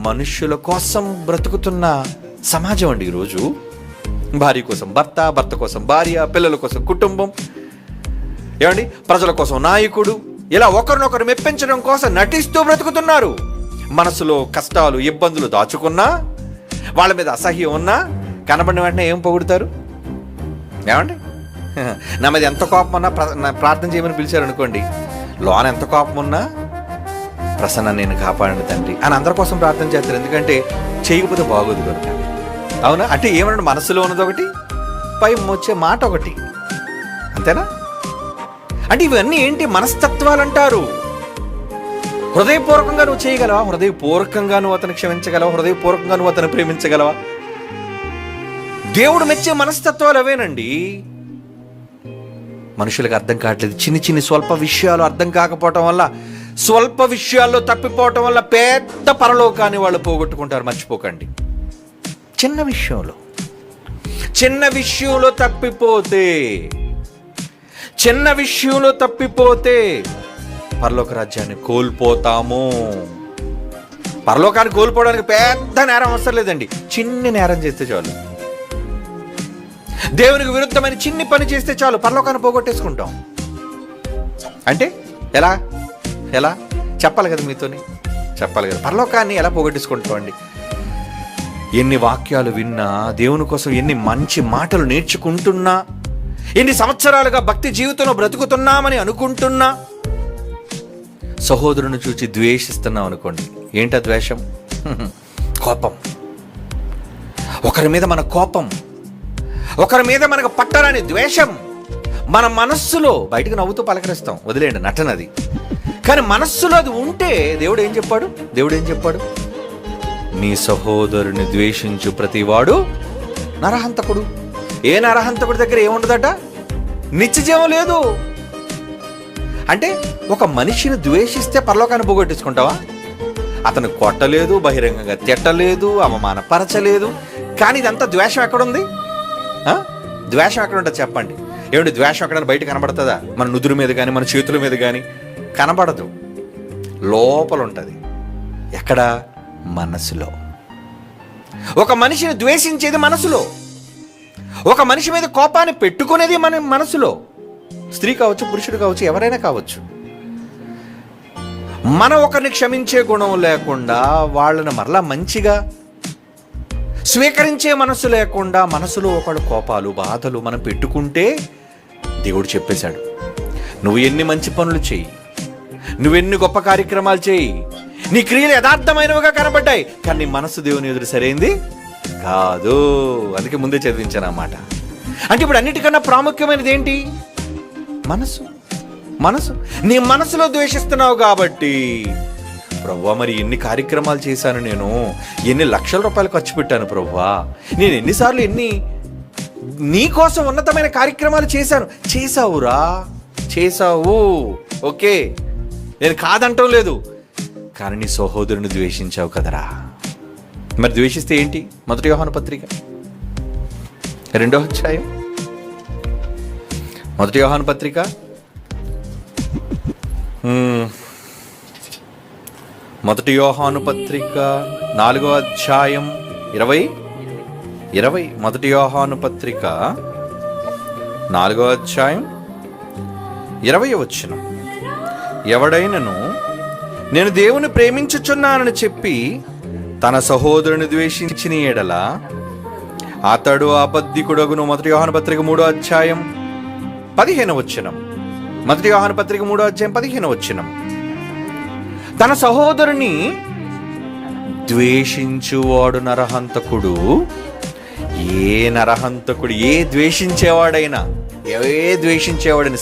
మనుష్యుల కోసం బ్రతుకుతున్న సమాజం అండి ఈరోజు. భార్య కోసం భర్త, భర్త కోసం భార్య, పిల్లల కోసం కుటుంబం, ఏమండి ప్రజల కోసం నాయకుడు, ఇలా ఒకరినొకరు మెప్పించడం కోసం నటిస్తూ బ్రతుకుతున్నారు. మనసులో కష్టాలు ఇబ్బందులు దాచుకున్నా, వాళ్ళ మీద అసహ్యం ఉన్నా కనబడిన వెంటనే ఏం పొగుడుతారు? ఏమండి, నా మీద ఎంత కోపం ఉన్నా ప్రార్థన చేయమని పిలిచారు అనుకోండి, లోన ఎంత కోపం ఉన్నా ప్రసన్న నేను కాపాడండి తండ్రి అని అందరి కోసం ప్రార్థన చేస్తారు. ఎందుకంటే చేయకపోతే బాగోదు కనుక. అవునా? అంటే ఏమన్నా మనసులో ఉన్నది ఒకటి, పై వచ్చే మాట ఒకటి, అంతేనా? అంటే ఇవన్నీ ఏంటి? మనస్తత్వాలు అంటారు. హృదయపూర్వకంగా నువ్వు చేయగలవా? హృదయపూర్వకంగా నువ్వు అతను క్షమించగలవా? హృదయపూర్వకంగా నువ్వు అతను ప్రేమించగలవా? దేవుడు మెచ్చే మనస్తత్వాలు అవేనండి. మనుషులకు అర్థం కావట్లేదు. చిన్ని స్వల్ప విషయాలు అర్థం కాకపోవటం వల్ల, స్వల్ప విషయాల్లో తప్పిపోవటం వల్ల పెద్ద పరలోకాన్ని వాళ్ళు పోగొట్టుకుంటారు. మర్చిపోకండి. చిన్న విషయంలో తప్పిపోతే పరలోక రాజ్యాన్ని కోల్పోతాము. పరలోకాన్ని కోల్పోవడానికి పెద్ద నేరం అవసరం లేదండి. చిన్ని నేరం చేస్తే చాలు, దేవునికి విరుద్ధమైన చిన్ని పని చేస్తే చాలు, పరలోకాన్ని పోగొట్టేసుకుంటాం. అంటే ఎలా చెప్పాలి కదా, మీతోని చెప్పాలి కదా. పరలోకాన్ని ఎలా పోగొట్టేసుకుంటామండి? ఎన్ని వాక్యాలు విన్నా, దేవుని కోసం ఎన్ని మంచి మాటలు నేర్చుకుంటున్నా, ఎన్ని సంవత్సరాలుగా భక్తి జీవితంలో బ్రతుకుతున్నామని అనుకుంటున్నా, సహోదరుని చూచి ద్వేషిస్తున్నాం అనుకోండి. ఏంటా ద్వేషం? కోపం. ఒకరి మీద మన కోపం, ఒకరి మీద మనకు పట్టరాని ద్వేషం మన మనస్సులో, బయటకు నవ్వుతూ పలకరిస్తాం, వదిలేండి నటనది, కానీ మనస్సులో అది ఉంటే దేవుడు ఏం చెప్పాడు? నీ సహోదరుని ద్వేషించు ప్రతివాడు నరహంతకుడు. ఏ నరహంతకుడి దగ్గర ఏముండదట? నిత్యజీవం లేదు. అంటే ఒక మనిషిని ద్వేషిస్తే పరలోకాన్ని పోగొట్టించుకుంటావా? అతను కొట్టలేదు, బహిరంగంగా తిట్టలేదు, అవమానపరచలేదు, కానీ ఇదంతా ద్వేషం ఎక్కడుంది? ద్వేషం ఎక్కడ ఉంటుంది చెప్పండి? ఏమిటి ద్వేషం ఎక్కడైనా బయట కనబడుతుందా? మన నుదురు మీద కానీ, మన చేతుల మీద కానీ కనబడదు. లోపల ఉంటుంది. ఎక్కడ? మనసులో. ఒక మనిషిని ద్వేషించేది మనసులో. ఒక మనిషి మీద కోపాన్ని పెట్టుకునేది మన మనసులో. స్త్రీ కావచ్చు, పురుషుడు కావచ్చు, ఎవరైనా కావచ్చు. మనం ఒకరిని క్షమించే గుణం లేకుండా, వాళ్ళని మరలా మంచిగా స్వీకరించే మనసు లేకుండా, మనసులో ఒకడు కోపాలు, బాధలు మనం పెట్టుకుంటే, దేవుడు చెప్పేశాడు, నువ్వు ఎన్ని మంచి పనులు చెయ్యి, నువ్వెన్ని గొప్ప కార్యక్రమాలు చేయి, నీ క్రియలు యథార్థమైనవిగా కనబడ్డాయి, కానీ నీ మనసు దేవుని ఎదురు సరైంది కాదు. అందుకే ముందే చదివించాను అన్నమాట. అంటే ఇప్పుడు అన్నిటికన్నా ప్రాముఖ్యమైనది ఏంటి? మనసు. నీ మనసులో ద్వేషిస్తున్నావు కాబట్టి, ప్రభువా మరి ఎన్ని కార్యక్రమాలు చేశాను నేను, ఎన్ని లక్షల రూపాయలు ఖర్చు పెట్టాను ప్రభువా, నేను ఎన్నిసార్లు నీ కోసం ఉన్నతమైన కార్యక్రమాలు చేశావు, ఓకే, నేను కాదంటం లేదు, కానీ నీ సహోదరుని ద్వేషించావు కదరా. మరి ద్వేషిస్తే ఏంటి? 1 యోహాను పత్రిక 2వ అధ్యాయం, 1 యోహాను పత్రిక 1 యోహాను పత్రిక 4వ అధ్యాయం 20. 1 యోహాను పత్రిక 4వ అధ్యాయం 20వ వచనం. ఎవడైనను నేను దేవుని ప్రేమించుచున్నానని చెప్పి తన సహోదరుని ద్వేషించిన ఎడల అతడు అబద్ధికుడగును. 1 యోహాను పత్రిక 3వ అధ్యాయం 15వ వచనం. 1 యోహాను పత్రిక 3వ అధ్యాయం 15వ వచనం. తన సహోదరుని ద్వేషించువాడు నరహంతకుడు. ఏ ద్వేషించేవాడైనా,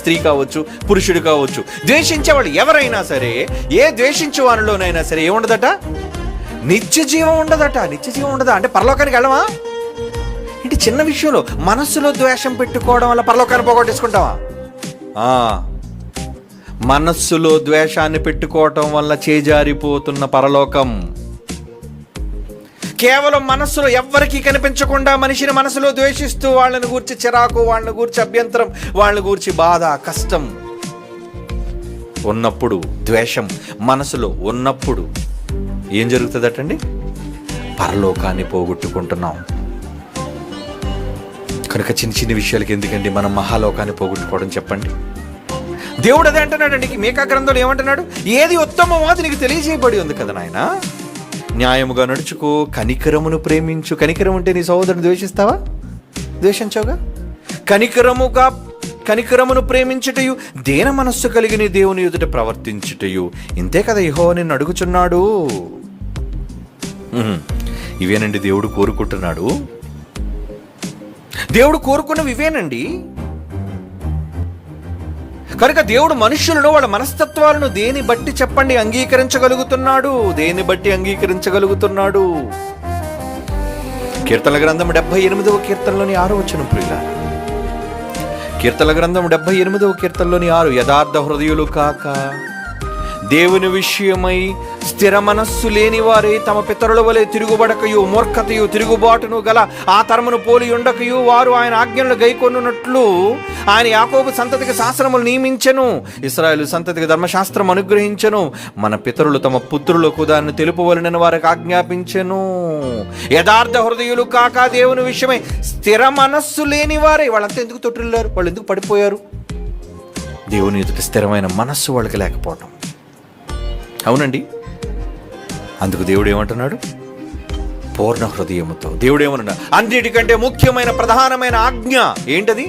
స్త్రీ కావచ్చు, పురుషుడు కావచ్చు, ద్వేషించేవాడు ఎవరైనా సరే, ఏ ద్వేషించేవానిలోనైనా సరే ఏముండదట? నిత్య జీవం ఉండదట. అంటే పరలోకానికి వెళ్ళవా? ఇంటి చిన్న విషయంలో మనస్సులో ద్వేషం పెట్టుకోవడం వల్ల పరలోకాన్ని పోగొట్టేసుకుంటావా? మనస్సులో ద్వేషాన్ని పెట్టుకోవటం వల్ల చేజారిపోతున్న పరలోకం. కేవలం మనస్సులో ఎవ్వరికీ కనిపించకుండా మనిషిని మనసులో ద్వేషిస్తూ వాళ్ళని గూర్చి చిరాకు, వాళ్ళని గూర్చి అభ్యంతరం, వాళ్ళని గూర్చి బాధ, కష్టం ఉన్నప్పుడు, ద్వేషం మనసులో ఉన్నప్పుడు ఏం జరుగుతుందటండి? పరలోకాన్ని పోగొట్టుకుంటున్నాం. కనుక చిన్న విషయాలకి ఎందుకండి మనం మహాలోకాన్ని పోగొట్టుకోవడం చెప్పండి? దేవుడు అదే అంటున్నాడండి. మీకా గ్రంథంలో ఏమంటున్నాడు? ఏది ఉత్తమమో అది నీకు తెలియజేయబడి ఉంది కదా నాయన. న్యాయముగా నడుచుకో, కనికరమును ప్రేమించు. కనికరం అంటే నీ సహోదరుని ద్వేషిస్తావా? ద్వేషించవుగా. కనికరమును ప్రేమించుటయు, దేన మనస్సు కలిగిన దేవుని ఎదుట ప్రవర్తించుటయు, ఇంతే కదా యెహోవా నిన్ను అడుగుచున్నాడు. ఇవేనండి దేవుడు కోరుకుంటున్నాడు. దేవుడు కోరుకున్నవి ఇవేనండి. కనుక దేవుడు మనుష్యులను వాళ్ళ మనస్తత్వాలను దేని బట్టి చెప్పండి అంగీకరించగలుగుతున్నాడు? దేని బట్టి అంగీకరించగలుగుతున్నాడు? కీర్తనల గ్రంథం 78వ కీర్తనలోని 6వ వచనం ప్రియులారా. కీర్తనల గ్రంథం 78వ కీర్తనలోని 6, యథార్థ హృదయులు కాక దేవుని విషయమై స్థిర మనస్సు లేని వారే తమ పితరుల వలె తిరుగుబడకయు మూర్ఖతయు తిరుగుబాటును గల ఆ తరమును పోలి ఉండకయు వారు ఆయన ఆజ్ఞలను గైకొనున్నట్లు ఆయన యాకోబు సంతతికి శాసనములు నియమించెను, ఇశ్రాయేలు సంతతికి ధర్మశాస్త్రం అనుగ్రహించెను. మన పితరులు తమ పుత్రులకు దాన్ని తెలుపవలనని వారికి ఆజ్ఞాపించెను. యథార్థ హృదయులు కాక దేవుని విషయమై స్థిర మనస్సు లేని వారే. వాళ్ళంతా ఎందుకు తొట్టిల్లారు? వాళ్ళు ఎందుకు పడిపోయారు? దేవుని ఎదుట స్థిరమైన మనస్సు వాళ్ళకి లేకపోవటం. అవునండి. అందుకు దేవుడు ఏమంటున్నాడు? పూర్ణ హృదయముతో. దేవుడు ఏమన్నాడు? అన్నిటికంటే ముఖ్యమైన ప్రధానమైన ఆజ్ఞ ఏంటది?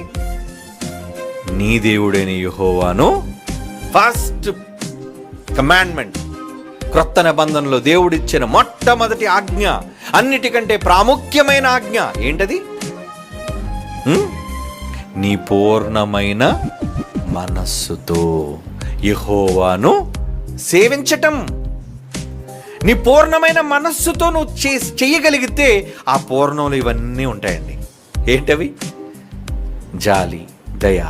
నీ దేవుడైన యెహోవాను. ఫస్ట్ కమాండ్మెంట్, క్రొత్త నిబంధనలో దేవుడిచ్చిన మొట్టమొదటి ఆజ్ఞ, అన్నిటికంటే ప్రాముఖ్యమైన ఆజ్ఞ ఏంటది? నీ పూర్ణమైన మనస్సుతో యెహోవాను సేవించటం. నీ పూర్ణమైన మనస్సుతో నువ్వు చెయ్యగలిగితే ఆ పూర్ణంలో ఇవన్నీ ఉంటాయండి. ఏంటవి? జాలి, దయ,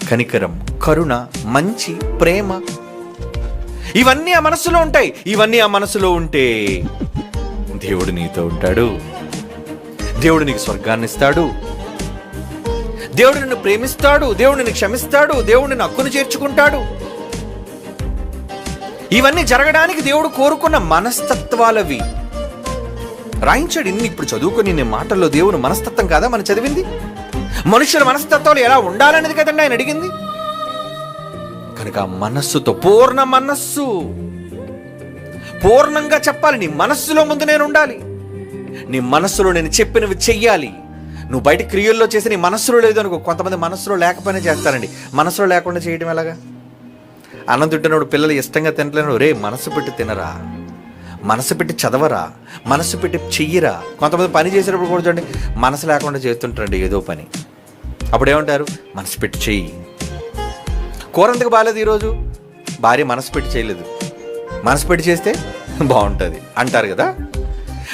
కనికరం, కరుణ, మంచి, ప్రేమ, ఇవన్నీ ఆ మనస్సులో ఉంటాయి. ఇవన్నీ ఆ మనస్సులో ఉంటే దేవుడు నీతో ఉంటాడు. దేవుడు నీకు స్వర్గాన్ని ఇస్తాడు. దేవుడు నిన్ను ప్రేమిస్తాడు. దేవుడు నిన్ను క్షమిస్తాడు. దేవుడు నిన్ను హక్కును చేర్చుకుంటాడు. ఇవన్నీ జరగడానికి దేవుడు కోరుకున్న మనస్తత్వాలవి రాయించాడు. ఇన్ని ఇప్పుడు చదువుకుని నేను మాటల్లో దేవుని మనస్తత్వం కాదా మనం చదివింది? మనుషుల మనస్తత్వాలు ఎలా ఉండాలనేది కదండి ఆయన అడిగింది. కనుక మనస్సుతో, పూర్ణ మనస్సు, పూర్ణంగా చెప్పాలి. నీ మనస్సులో ముందు నేను ఉండాలి. నీ మనస్సులో నేను చెప్పినవి చెయ్యాలి. నువ్వు బయట క్రియల్లో చేసి నీ మనస్సులో లేదు అనుకో. కొంతమంది మనస్సులో లేకపోయినా చేస్తారండి. మనస్సులో లేకుండా చేయడం ఎలాగా? అన్నం తింటున్నాడు, పిల్లలు ఇష్టంగా తినలేను. రే, మనసు పెట్టి తినరా, మనసు పెట్టి చదవరా, మనసు పెట్టి చెయ్యిరా. కొంతమంది పని చేసేటప్పుడు కూడా చూడండి, మనసు లేకుండా చేస్తుంటారండి ఏదో పని. అప్పుడు ఏమంటారు? మనసు పెట్టి చెయ్యి. కూర ఎందుకు బాగాలేదు ఈరోజు? భార్య మనసు పెట్టి చేయలేదు, మనసు పెట్టి చేస్తే బాగుంటుంది అంటారు కదా.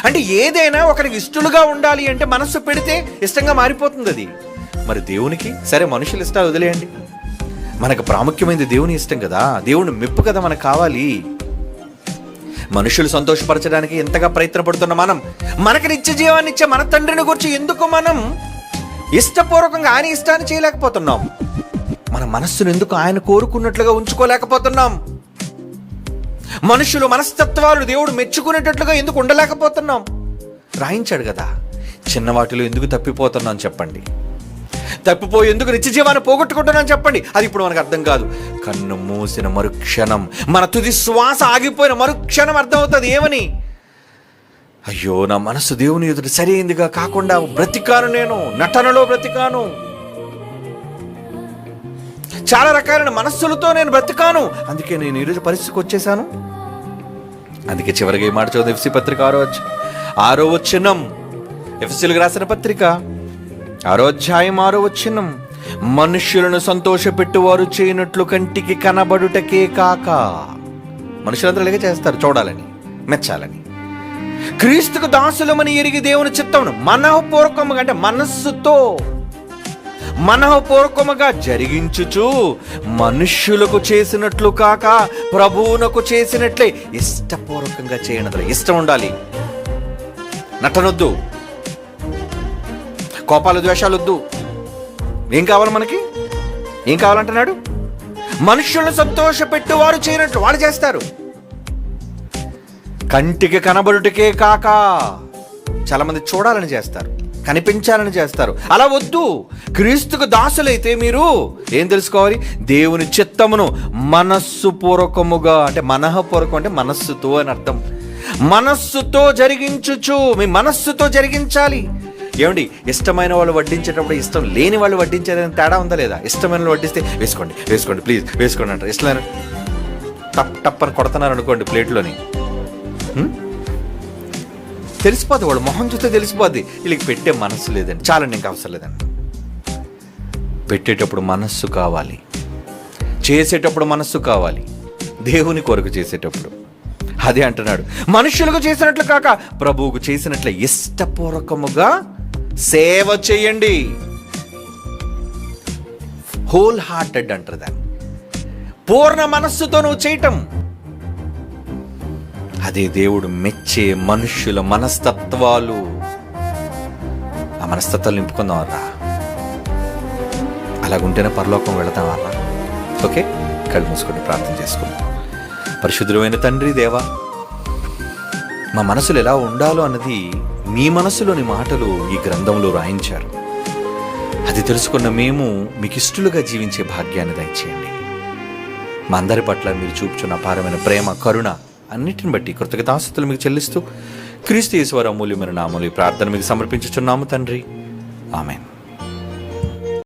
అంటే ఏదైనా ఒకరికి ఇష్టలుగా ఉండాలి అంటే మనస్సు పెడితే ఇష్టంగా మారిపోతుంది అది. మరి దేవునికి సరే మనుషులు ఇష్టాలు వదిలేయండి, మనకు ప్రాముఖ్యమైనది దేవుని ఇష్టం కదా, దేవుని మెప్పు కదా మనకు కావాలి. మనుషులు సంతోషపరచడానికి ఎంతగా ప్రయత్నపడుతున్న మనం, మనకి నిత్య జీవాన్ని ఇచ్చే మన తండ్రిని గురించి ఎందుకు మనం ఇష్టపూర్వకంగా ఆయన ఇష్టాన్ని చేయలేకపోతున్నాం? మన మనస్సును ఎందుకు ఆయన కోరుకున్నట్లుగా ఉంచుకోలేకపోతున్నాం? మనుషులు మనస్తత్వాలు దేవుడు మెచ్చుకునేటట్లుగా ఎందుకు ఉండలేకపోతున్నాం? రాయించాడు కదా. చిన్న వాటిలో ఎందుకు తప్పిపోతున్నాం చెప్పండి? తప్పిపోయి ఎందుకు నిత్య జీవాన్ని పోగొట్టుకుంటున్నాను చెప్పండి? అది ఇప్పుడు మనకు అర్థం కాదు. కన్ను మూసిన మరుక్షణం, మన తుది శ్వాస ఆగిపోయిన మరుక్షణం అర్థమవుతుంది. ఏమని? అయ్యో, నా మనసు దేవుని ఎదుట సరైందిగా కాకుండా బ్రతికాను, నేను నటనలో బ్రతికాను, చాలా రకాలైన మనస్సులతో నేను బ్రతికాను. అందుకే నేను ఈరోజు పరిస్థితికి వచ్చేసాను. అందుకే చివరిగా ఈ మాట చదువు. ఎఫ్ఎస్సీ పత్రిక 6వ వచనం. ఎఫెసీయులకు రాసిన పత్రిక 6వ అధ్యాయం 6వ వచనం. మనుష్యులను సంతోషపెట్టువారు చేయనట్లు కంటికి కనబడుటకే కాక. మనుషులందరూ ఇలాగే చేస్తారు, చూడాలని, మెచ్చాలని. క్రీస్తుకు దాసులమని ఎరిగి దేవుని చిత్తమును మనఃపూర్వకముగా, అంటే మనస్సుతో మనఃపూర్వకముగా జరిగించుచు మనుష్యులకు చేసినట్లు కాక ప్రభువునకు చేసినట్లే ఇష్టపూర్వకంగా చేయనదులు. ఇష్టం ఉండాలి, నటనొద్దు, కోపాలు ద్వేషాలొద్దు. ఏం కావాలి మనకి? ఏం కావాలంటున్నాడు? మనుష్యులను సంతోషపెట్టువారు చేయనట్లు వాళ్ళు చేస్తారు. కంటికి కనబడుటకే కాక, చాలా మంది చూడాలని చేస్తారు, కనిపించాలని చేస్తారు. అలా వద్దు. క్రీస్తుకు దాసులైతే మీరు ఏం తెలుసుకోవాలి? దేవుని చిత్తమును మనస్సుపూర్వకముగా, అంటే మనఃపూర్వకం అంటే మనస్సుతో అని అర్థం. మనస్సుతో జరిగించుచు, మీ మనస్సుతో జరిగించాలి. ఏమండి, ఇష్టమైన వాళ్ళు వడ్డించేటప్పుడు ఇష్టం లేని వాళ్ళు వడ్డించేదని తేడా ఉందా లేదా? ఇష్టమైన వాళ్ళు వడ్డిస్తే వేసుకోండి వేసుకోండి ప్లీజ్ వేసుకోండి అంటారు. ఇష్టమైన టప్ అని కొడుతున్నారు అనుకోండి ప్లేట్లోని, తెలిసిపోద్ది, వాళ్ళు మొహం చూస్తే తెలిసిపోద్ది వీళ్ళకి పెట్టే మనస్సు లేదండి, చాలండి ఇంకా అవసరం లేదండి. పెట్టేటప్పుడు మనస్సు కావాలి, చేసేటప్పుడు మనస్సు కావాలి, దేవుని కొరకు చేసేటప్పుడు. అదే అంటున్నాడు, మనుషులకు చేసినట్లు కాక ప్రభువుకు చేసినట్లు ఇష్టపూర్వకముగా సేవ చేయండి. హోల్ హార్టెడ్ అంటారు దాన్ని, పూర్ణ మనస్సుతో నువ్వు చేయటం. అదే దేవుడు మెచ్చే మనుష్యుల మనస్తత్వాలు. ఆ మనస్తత్వాలు నింపుకుందాం రా, అలాగుంటేనే పరలోకం వెళతాం రా. ఓకే, కళ్ళు మూసుకొని ప్రార్థన చేసుకుందాం. పరిశుద్ధుడైన తండ్రి దేవా, మా మనసులు ఎలా ఉండాలో అన్నది మీ మనసులోని మాటలు ఈ గ్రంథంలో రాయించారు. అది తెలుసుకున్న మేము మీకు ఇష్టలుగా జీవించే భాగ్యాన్ని దయచేయండి. మా అందరి పట్ల మీరు చూపుచున్న అపారమైన ప్రేమ, కరుణ అన్నిటిని బట్టి కృతజ్ఞతాస్తుతులు మీకు చెల్లిస్తూ క్రీస్తు యేసు వారి అమూల్యమైన నామములో ఈ ప్రార్థన మీకు సమర్పించుచున్నాము తండ్రి. ఆమేన్.